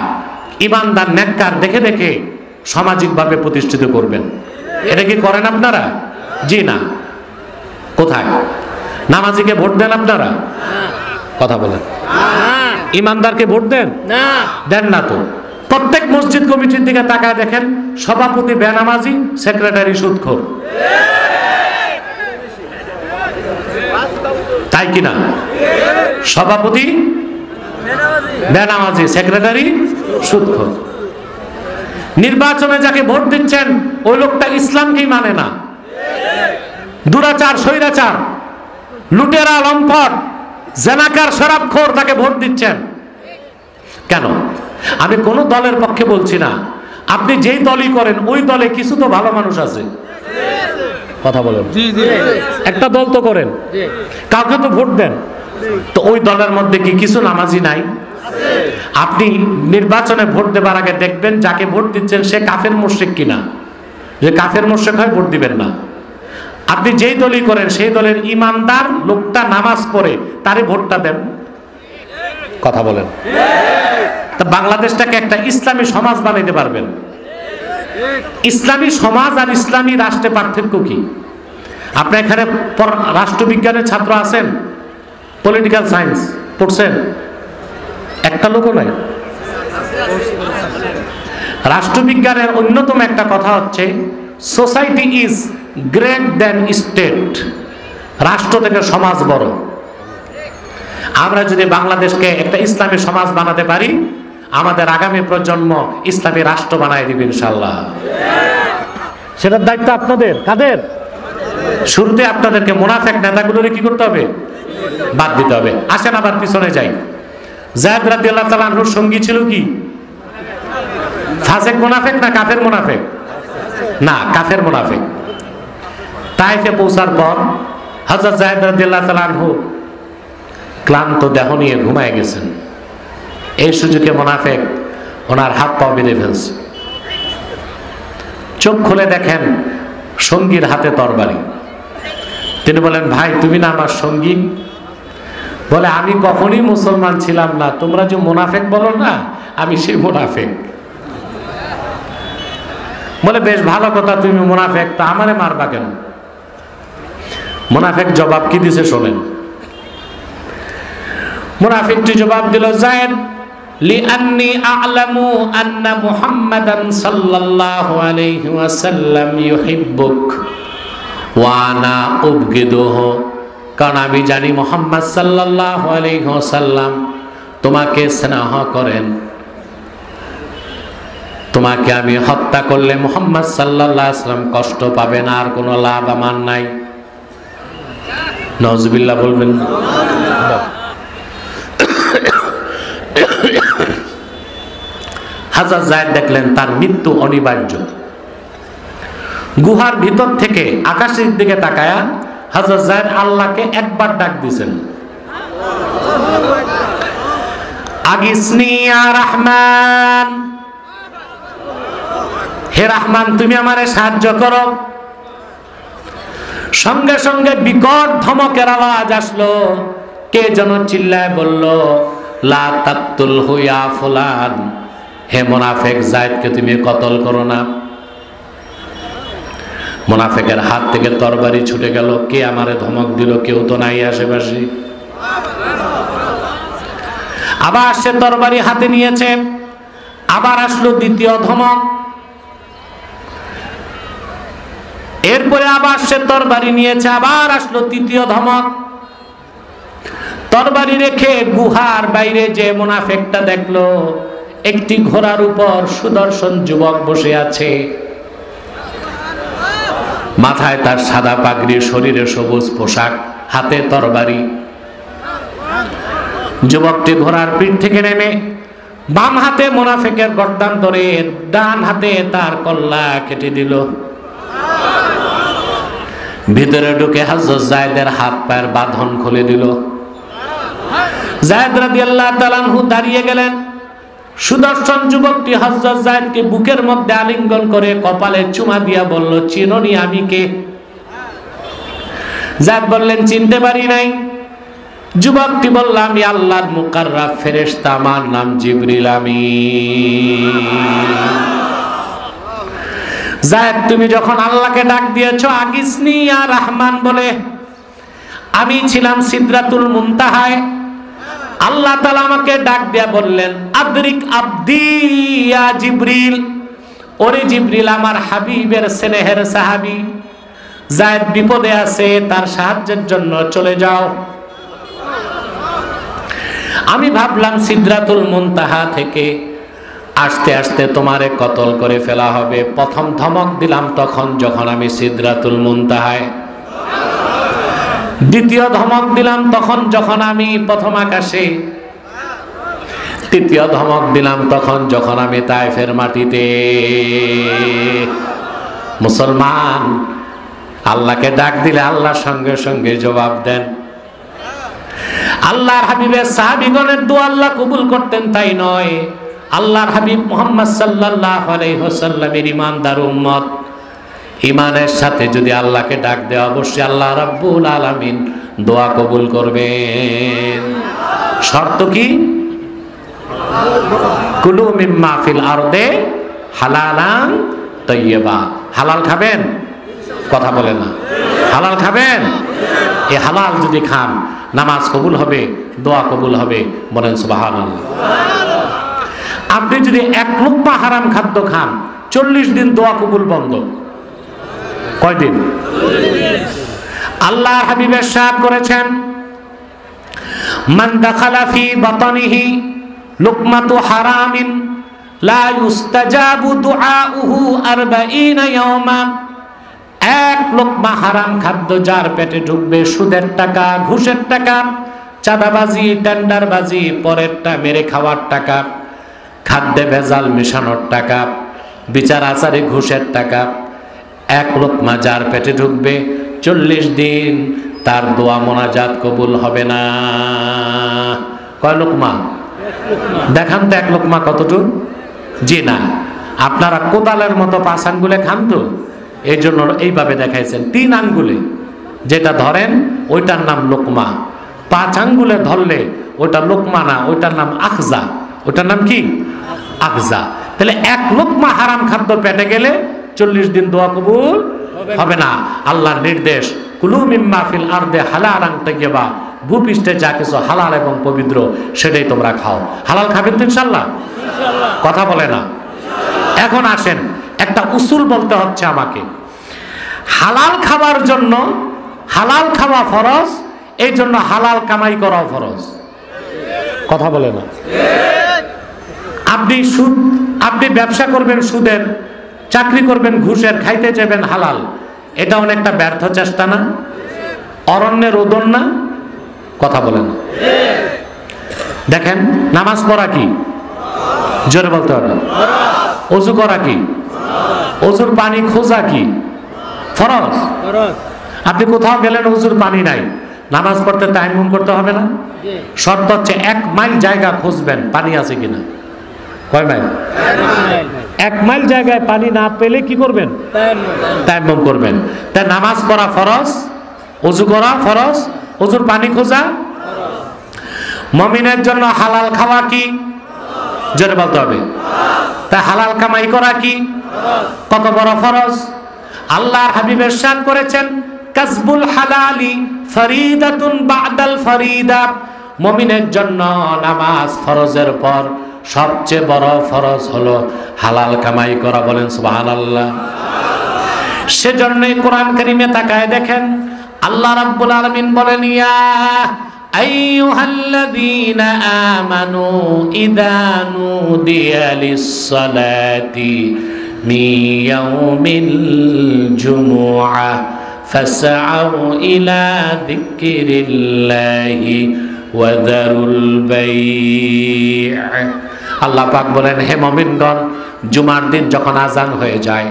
ইমানদার নেককার দেখে দেখে সামাজিকভাবে প্রতিষ্ঠিত করবেন। এটা কি করেন আপনারা? জি না। কোথায়? নামাজিকে ভোট দেন আপনারা? কথা বলেন। ইমানদারকে ভোট দেন? দেন না তো। প্রত্যেক মসজিদ কমিটির দিকে তাকায় দেখেন, সভাপতি বেনামাজি, সেক্রেটারি সুদখোর। তাই কিনা? সভাপতি বেনামাজি, সেক্রেটারি সুদখোর। নির্বাচনে যাকে ভোট দিচ্ছেন ওই লোকটা ইসলামকেই মানে না, দুরাচার, স্বৈরাচার, লুটেরা, লম্পট, জেনাকার, শরাবখোর, তাকে ভোট দিচ্ছেন কেন? আমি কোন দলের পক্ষে বলছি না, আপনি যেই দলই করেন ওই দলে কিছু তো ভালো মানুষ আছে। কথা বলেন। একটা দল তো করেন, কাউকে তো ভোট দেন, তো ওই দলের মধ্যে কি কিছু নামাজি নাই? আপনি নির্বাচনে ভোট দেবার আগে দেখবেন যাকে ভোট দিচ্ছেন সে কাফের মুশরিক কিনা। যে কাফের মুশরিক হয় ভোট দিবেন না। আপনি যেই দলই করেন সেই দলের ইমানদার লোকটা নামাজ পড়ে তারই ভোটটা দেন। কথা বলেন। তা বাংলাদেশটাকে একটা ইসলামী সমাজ বানাইতে পারবেন? ইসলামী সমাজ আর ইসলামী রাষ্ট্রে পার্থক্য কি? আপনি এখানে রাষ্ট্রবিজ্ঞানের ছাত্র আছেন, পলিটিক্যাল সায়েন্স পড়ছেন? একটা লোকও নাই। রাষ্ট্রবিজ্ঞানের অন্যতম একটা কথা হচ্ছে society is great than state. রাষ্ট্র থেকে সমাজ বড়। আমরা যদি বাংলাদেশকে একটা ইসলামী সমাজ বানাতে পারি, আমাদের আগামী প্রজন্ম ইসলামী রাষ্ট্র বানায় দিবে ইনশাআল্লাহ। সেটার দায়িত্ব আপনাদের। কাদের? শুরুতে আপনাদেরকে মুনাফিক নেতাগুলোরে কি করতে হবে? বাদ দিতে হবে। আসেন আবার পিছনে যাই। যায়েদ রাদিয়াল্লাহু তাআলা আনহুর সঙ্গী ছিল কি? ফাসিক মুনাফিক না কাফের মুনাফিক? না, কাফের মুনাফিক। তাইফে পৌঁছার পর হযরত যায়েদ রাদিয়াল্লাহু তাআলা আনহু ক্লান্ত দেহ নিয়ে ঘুমায় গেছেন। এই সুযোগে মুনাফিক ওনার হাত পা বেঁধে ফেলছে। চোখ খুলে দেখেন সঙ্গীর হাতে তরবারি। তিনি বলেন, ভাই তুমি না আমার সঙ্গী? বলে, আমি কখনই মুসলমান ছিলাম না, তোমরা যে মুনাফিক বলো না, আমি সেই মুনাফিক। বলে, বেশ ভালো কথা, তুমি মুনাফিক, তা আমারে মারবা কেন? মুনাফিক জবাব কি দিছে শোনেন। মুনাফিকটি জবাব দিল, যায়েদ লিআন্নী আ'লামু আন্না মুহাম্মাদান সাল্লাল্লাহু আলাইহি ওয়াসাল্লাম ইউহিব্বুক ওয়া আনা উবগিদুহু। কারণ আমি জানি মুহাম্মদ সাল্লাল্লাহু আলাইহি ওয়াসাল্লাম তোমাকে স্নেহ করেন। তোমাকে আমি হত্যা করলে মুহাম্মদ সাল্লাল্লাহু আলাইহি ওয়াসাল্লাম কষ্ট পাবেন, আর কোনো লাভ আমার নাই। নাউজুবিল্লাহ বলবেন। হযরত যায়েদ দেখলেন তার মৃত্যু অনিবার্য। গুহার ভিতর থেকে আকাশের দিকে তাকায়া হযরত যায়েদ আল্লাহকে একবার ডাক দিয়েছেন, আগিসনি ইয়া রহমান, হে রহমান তুমি আমারে সাহায্য করো। সঙ্গে সঙ্গে বিকট ধমকের আওয়াজ আসলো। কে যেন চিল্লায় বলল, লা তাকতুলহু ইয়া ফুলান, হে মুনাফিক যায়েদকে তুমি কতল করো না। মুনাফিকের হাত থেকে তরবারি ছুটে গেল। কে আমারে ধমক দিল? কেউ তো নাই আশেপাশে। আবার সে তরবারি হাতে নিয়েছে। আবার আসলো দ্বিতীয় ধমক। এরপরে আবার সে তরবারি নিয়েছে। আবার আসলো তৃতীয় ধমক। তরবারি রেখে গুহার বাইরে যে মুনাফিকটা দেখলো একটি ঘোড়ার উপর সুদর্শন যুবক বসে আছে। মাথায় তার সাদা পাগড়ি, শরীরে সবুজ পোশাক, হাতে তরবারি। যুবকটি ঘোড়ার পিঠ থেকে নেমে বাম হাতে মুনাফিকের গর্দান ধরে ডান হাতে তার কল্লা কেটে দিল। ভিতরে ঢুকে হযরত যায়েদের হাত পায়ের বাঁধন খুলে দিল। যায়েদ রাদিয়াল্লাহু তাআলা আনহু দাঁড়িয়ে গেলেন। সুদর্শন যুবকটি হযরত যায়েদকে বুকের মধ্যে আলিঙ্গন করে কপালে চুমা দিয়া বলল, চিনোনি আমি কে? যায়েদ বললেন, চিনতে পারি নাই। যুবকটি বলল, আমি আল্লাহর মুকাররাব ফেরেশতা, আমার নাম জিবরিল আমিন। যায়েদ, তুমি যখন আল্লাহকে ডাক দিয়েছো আগিসনি ইয়া রহমান বলে, আমি ছিলাম সিদরাতুল মুনতাহায়। আল্লাহ তাআলা আমাকে ডাক দিয়া বললেন, আদরিক আবদি ইয়া জিবরিল, ওরে জিবরিল, আমার হাবিবের স্নেহের সাহাবী যায়েদ বিপদে আছে, তার সাহায্যের জন্য চলে যাও। আমি ভাবলাম সিদরাতুল মুনতাহা থেকে আস্তে আস্তে তোমারে কতল করে ফেলা হবে। প্রথম ধমক দিলাম তখন যখন আমি সিদরাতুল মুনতাহায়, দ্বিতীয় ধমক দিলাম তখন যখন আমি প্রথম আকাশে, তৃতীয় ধমক দিলাম তখন যখন আমি তায়েফের মাটিতে। মুসলমান আল্লাহকে ডাক দিলে আল্লাহর সঙ্গে সঙ্গে জবাব দেন। আল্লাহর হাবিবের সাহাবীগণের দোয়া আল্লাহ কবুল করতেন তাই নয়, আল্লাহর হাবিব মুহাম্মদ সাল্লাল্লাহু আলাইহি ওয়াসাল্লামের ঈমানদার উম্মত, ঈমানের সাথে যদি আল্লাহকে ডাক দেয় অবশ্যই আল্লাহ রাব্বুল আলামিন দোয়া কবুল করবেন। শর্ত কি? কুলু মিম্মা ফিল আরদে হালালান তাইয়্যিবা। হালাল খাবেন? কথা বলে না। হালাল খাবেন? এই হালাল যদি খান নামাজ কবুল হবে, দোয়া কবুল হবে, বলেন সুবহানাল্লাহ। আপনি যদি এক লুকমা হারাম খাদ্য খান 40 দিন দোয়া কবুল বন্ধ। কয়দিন? আল্লাহ হাবিব ইরশাদ করেছেন, মান দাখালা ফি বাতনিহি লুকমাতু হারামিন লা ইউস্তাজাবু দুআউহু 40 ইয়াওমা। এক লোকমা হারাম খাদ্য যার পেটে ঢুকবে, সুদের টাকা, ঘুষের টাকা, চাঁদাবাজি, টেন্ডারবাজি, পরেরটা মেরে খাওয়ার টাকা, খাদ্যে ভেজাল মেশানোর টাকা, বিচার আচারে ঘুষের টাকা, এক লোকমা যার পেটে ঢুকবে 40 দিন তার দোয়া মোনাজাত কবুল হবে না। কয় লোকমা? দেখান তো এক লোকমা কতটুকু? জি না, আপনারা কোদালের মতো 5 আঙ্গুলে খান তো, এই জন্য এইভাবে দেখাইছেন। 3 আঙ্গুলে যেটা ধরেন ওইটার নাম লোকমা, 5 আঙ্গুলে ধরলে ওইটা লোকমা না, ওইটার নাম আখজা। ওইটার নাম কি? আখজা। তাহলে এক লোকমা হারাম খাদ্য পেটে গেলে 40 দিন দোয়া কবুল হবে না। আল্লাহর নির্দেশ, কুলু মিম্মা ফিল আরদে হালালান তাইয়্যিবা, ভূপৃষ্ঠে যা কিছু হালাল এবং পবিত্র সেটাই তোমরা খাও। হালাল খাবেন তো ইনশাআল্লাহ? কথা বলে না। এখন আসেন, একটা উসুল বলতে হচ্ছে আমাকে। হালাল খাবার জন্য, হালাল খাওয়া ফরজ, এই জন্য হালাল কামাই করাও ফরজ। কথা বলে না। আপনি ব্যবসা করবেন সুদের, চাকরি করবেন ঘুষের, খাইতে যাবেন হালাল, এটা অনেকটা ব্যর্থ চেষ্টা না? অরণ্যের রোদন না? কথা বলেন। দেখেন, নামাজ পড়া কি? জোরে বলতে হবে। ওযু করা কি? ওযুর পানি খোঁজা কি? ফরজ। আপনি কোথাও গেলেন ওযুর পানি নাই, নামাজ পড়তে তায়াম্মুম করতে হবে না? শর্ত হচ্ছে 1 মাইল জায়গা খুঁজবেন পানি আছে কিনা। কয় মাইল? 1 মাইল জায়গায় পানি না পেলে কি করবেন? তায়াম্মুম করবেন। তাই নামাজ পড়া ফরজ, ওযু করা ফরজ, ওযুর পানি খোঁজা। মুমিনের জন্য হালাল খাওয়া কি? জোরে বলতে হবে। তা হালাল কামাই করা কি? কত বড় ফরজ! আল্লাহর হাবিব ইরশাদ করেছেন, কাসবুল হালালি ফরিদাতুন বাদাল ফরিদা। মুমিনের জন্য নামাজ ফরজের পর সবচেয়ে বড় ফরজ হলো হালাল কামাই করা। বলেন সুবহানাল্লাহ। সেজন্যই কোরআন কারীমে তাকায় দেখেন, আল্লাহ রাব্বুল আলামিন বলেন, ইয়া আইয়ুহাল্লাযীনা আমানু ইযা নুদিয়া লিস-সালাতি মিন ইয়াউমিল জুমুআহ ফাসআউ ইলা যিকরিল্লাহি ওয়া যারুল বাই'। আল্লাহ পাক বলেন, হে মুমিনগণ, জুমার দিন যখন আজান হয়ে যায়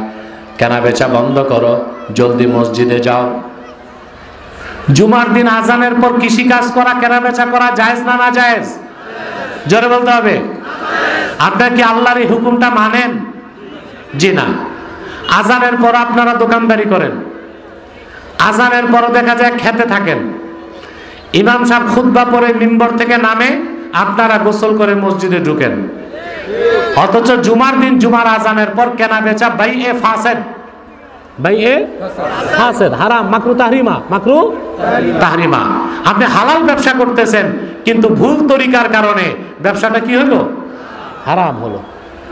কেনা বেচা বন্ধ করো, জলদি মসজিদে যাও। জুমার দিন আজানের পর কৃষি কাজ করা, কেনা বেচা করা জায়েজ না না জায়েজ? জোরে বলতে হবে। আপনারা কি আল্লাহর এই হুকুমটা মানেন? জি না। আজানের পর আপনারা দোকানদারি করেন, আজানের পর দেখা যায় খেতে থাকেন, ইমাম সাহেব খুতবা পড়ে মিম্বর থেকে নামে, আপনারা গোসল করে মসজিদে ঢুকেন। অথচ জুমার দিন জুমার আজানের পর কেনা বেচা ভাই এ ফাসেদ, ভাই এ ফাসেদ, হারাম, মাকরু তাহরিমা, মাকরু তাহরিমা। আপনি হালাল ব্যবসা করতেছেন, কিন্তু ভুল তরিকার কারণে ব্যবসাটা কি হলো? হারাম হলো।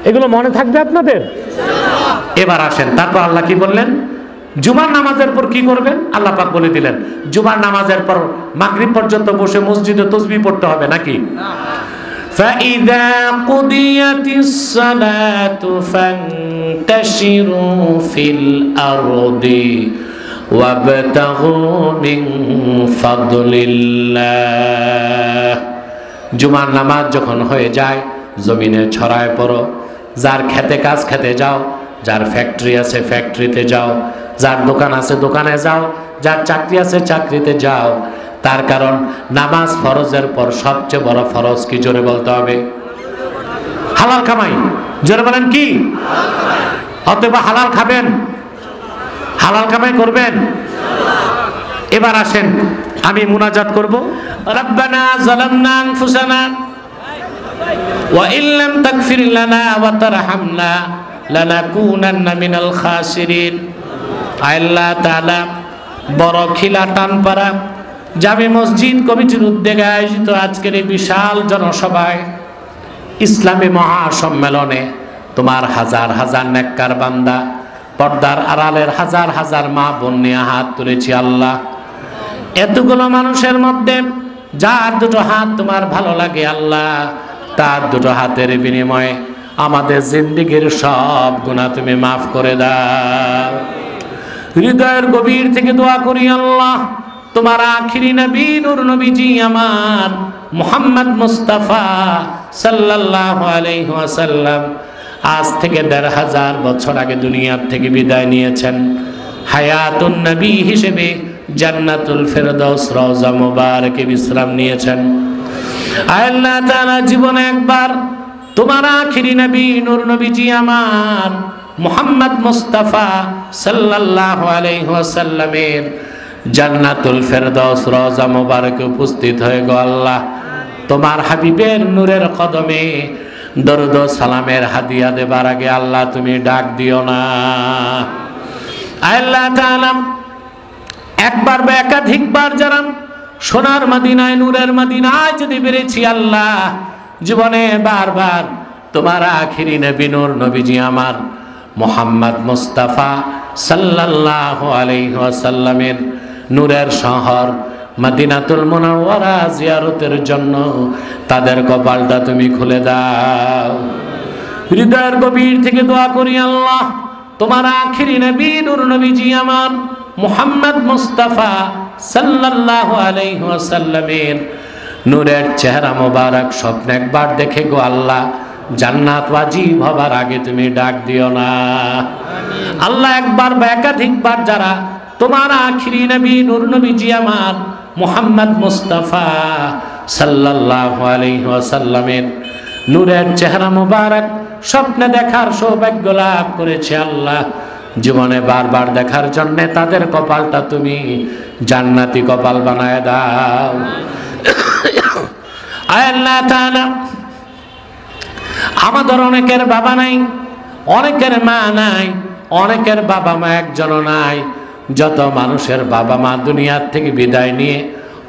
এগুলো মনে থাকবে আপনাদের? এবার আসেন, তারপর আল্লাহ কি বললেন? জুমার নামাজের পর কি করবেন? আল্লাহ পাক বলে দিলেন জুমার নামাজের পর মাগরিব পর্যন্ত বসে মসজিদে তাসবিহ পড়তে হবে নাকি? فَإِذَا قُضِيَتِ الصَّلَاةُ فَانتَشِرُوا فِي الْأَرْضِ وَابْتَغُوا مِنْ فَضْلِ اللَّهِ। জুমার নামাজ যখন হয়ে যায় জমিনে ছড়ায় পড়ো, যার খেতে কাজ খেতে যাও, যার ফ্যাক্টরি আছে ফ্যাক্টরিতে যাও, যার দোকান আছে দোকানে যাও, যার চাকরি আছে চাকরিতে যাও। তার কারণ নামাজ ফরজের পর সবচেয়ে বড় ফরজ কি? জোরে বলতে হবে, হালাল কামাই। জোরে বলেন কি? অতএব হালাল খাবেন, হালাল কামাই করবেন। এবার আসেন আমি মুনাজাত করব। রব্বানা যালামনা আনফুসানা ওয়া ইল্লাম তাগফির লানা ওয়া তারহামনা লানাকুনান্না মিনাল খাসিরিন। আল্লাহ তাআলা বড় খিলা টানপাড়া জামে মসজিদ কমিটির উদ্যোগে আয়োজিত আজকের এই বিশাল জনসভায়, ইসলামী মহাসম্মেলনে তোমার হাজার হাজার নেককার বান্দা, পর্দার আড়ালের হাজার হাজার মা বোন নিয়ে হাত তুলেছি। আল্লাহ, এতগুলো মানুষের মধ্যে যার দুটো হাত তোমার ভালো লাগে আল্লাহ, তার দুটো হাতের বিনিময়ে আমাদের জিন্দেগীর সব গুনাহ তুমি মাফ করে দাও। হৃদয়ের গভীর থেকে দোয়া করি আল্লাহ, তোমার আখিরি নবী নূর নবীজি আমার মুহাম্মদ মুস্তাফা সাল্লাল্লাহু আলাইহি ওয়াসাল্লাম আজ থেকে ১৫০০ বছর আগে দুনিয়ার থেকে বিদায় নিয়েছেন। হায়াতুন নবী হিসেবে জান্নাতুল ফেরদাউস রওজা মুবারকে বিশ্রাম নিয়েছেন। আল্লাহ তাআলা জীবনে একবার তোমার আখিরি নবী নূর নবীজি আমার মুহাম্মদ মুস্তাফা সাল্লাল্লাহু আলাইহি ওয়াসাল্লামের জান্নাতুল ফেরদাউস রওজা মুবারকে উপস্থিত হয়ে গো আল্লাহ, তোমার হাবিবের নূরের কদমে দরুদ ও সালামের হাদিয়া দেবার আগে আল্লাহ তুমি ডাক দিও না। আল্লাহ তাআলা একবার বা একাধিকবার যারা সোনার মদিনায় নূরের মদিনায় যদি বেরেছি আল্লাহ, জীবনে বারবার তোমার আখিরি নবী নূর নবীজি আমার মুহাম্মদ মুস্তাফা সাল্লাল্লাহু আলাইহি ওয়াসাল্লামের নূরের শহর মদিনাতুল মুনাওয়ারা জিয়ারতের জন্য তাদের কপালটা তুমি খুলে দাও। হৃদয়ের গভীর থেকে দোয়া করি আল্লাহ, তোমার আখিরি নবী নূর নবীজি আমার মুহাম্মদ মুস্তাফা সাল্লাল্লাহু আলাইহি ওয়াসাল্লামের নূরের চেহারা মোবারক স্বপ্নে একবার দেখে গো আল্লাহ, জান্নাত ওয়াজিব হবার আগে তুমি ডাক দিও না। আল্লাহ একবার বা একাধিকবার যারা তোমার আখিরি নবী নূর নবীজি আমার মুহাম্মদ মুস্তাফা সাল্লাল্লাহু আলাইহি ওয়াসাল্লামের নূরের চেহারা মোবারক স্বপ্নে দেখার সৌভাগ্য লাভ করেছে আল্লাহ, জীবনে বারবার দেখার জন্য তাদের কপালটা তুমি জান্নাতি কপাল বানায় দাও। আল্লাহ তাআলা আমাদের অনেকের বাবা নাই, অনেকের মা নাই, অনেকের বাবা মা একজনও নাই। যত মানুষের বাবা মা দুনিয়ার থেকে বিদায় নিয়ে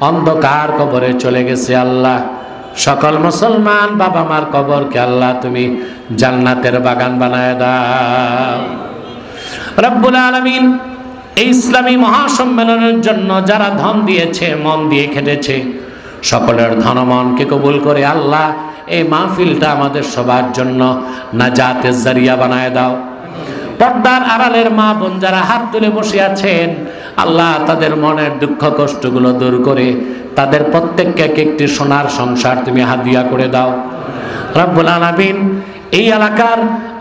অন্ধকার কবরে চলে গেছে আল্লাহ, সকল মুসলমান বাবা মার কবরকে আল্লাহ তুমি জান্নাতের বাগান বানায় দাও। রব্বুল আলামিন এই ইসলামী মহাসম্মেলনের জন্য যারা ধন দিয়েছে, মন দিয়ে খেটেছে, সকলের ধন মনকে কবুল করে আল্লাহ এই মাহফিলটা আমাদের সবার জন্য নাজাতের জারিয়া বানায় দাও। পর্দার আড়ালের মা বোন যারা হাত তুলে বসে আছেন আল্লাহ, তাদের মনের দুঃখ কষ্টগুলো দূর করে তাদের প্রত্যেককে একটি সোনার সংসার তুমি হাদিয়া করে দাও। রব্বুল আলামিন এই এলাকার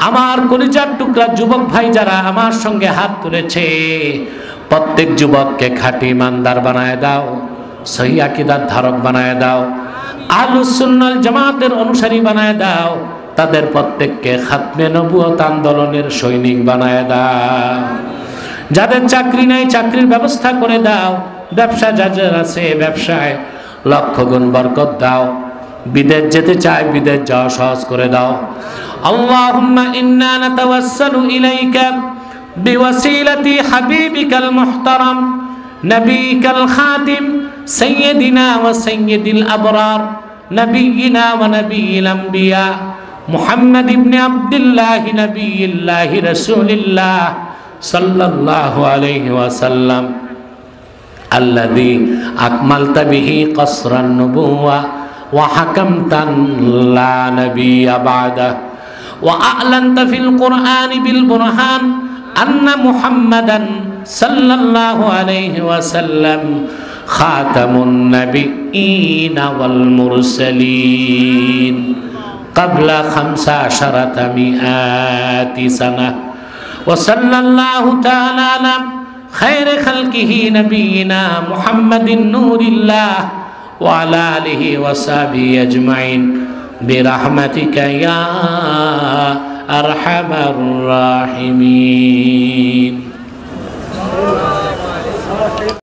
আমার কলিজার টুকরা যুবক ভাই যারা আমার সঙ্গে হাত তুলেছে, প্রত্যেক যুবককে খাঁটি ইমানদার বানায় দাও, সহি আকীদার ধারক বানায় দাও, আহলুস সুন্নাহ জামাতের অনুসারী বানায় দাও, তাদের প্রত্যেককে খাতমে নবুয়ত আন্দোলনের সৈনিক বানায় দাও। যাদের চাকরি নাই চাকরির ব্যবস্থা করে দাও, ব্যবসা যাদের আছে ব্যবসায় লক্ষ গুণ বরকত দাও। বিদেশ যেতে চাই, বিদেশ যাওয়া সহজ করে দাও। আল্লাহুম্মা ইন্না নাতাওয়াসসালু ইলাইকা বিওয়াসিলাতি হাবিবিকাল মুহতারাম নবিয়িকাল খাতিম সাইয়্যিদিনা ওয়া সাইয়্যিদিল আবরার নবিয়িনা ওয়া নবিয়িল আম্বিয়া মুহাম্মদ ইবনে আব্দুল্লাহ নবিয়্যিল্লাহি রাসূলিল্লাহ সাল্লাল্লাহু আলাইহি ওয়াসাল্লাম আল্লাযী আকমালতা বিহি কসরান নুবুওয়া ওয়া হাকামতান লা নাবিয়্যা বা'দাহু ওয়া আ'লানতা ফিল কুরআনি বিল বুরহান আন্না মুহাম্মাদান সাল্লাল্লাহু আলাইহি ওয়াসাল্লাম খাতামুন নাবিয়্যিনা ওয়াল মুরসালিন ক্বাবলা 15 মিআতি সানাহ ওয়া সাল্লাল্লাহু তাআলা আলা খায়রি খালকিহি নবিয়িনা মুহাম্মাদিন নূরিল্লাহ ওয়া আলা আলিহি ওয়া সাহবিহি আজমাইন বিরহমাতিকা ইয়া আরহামার রাহিমিন।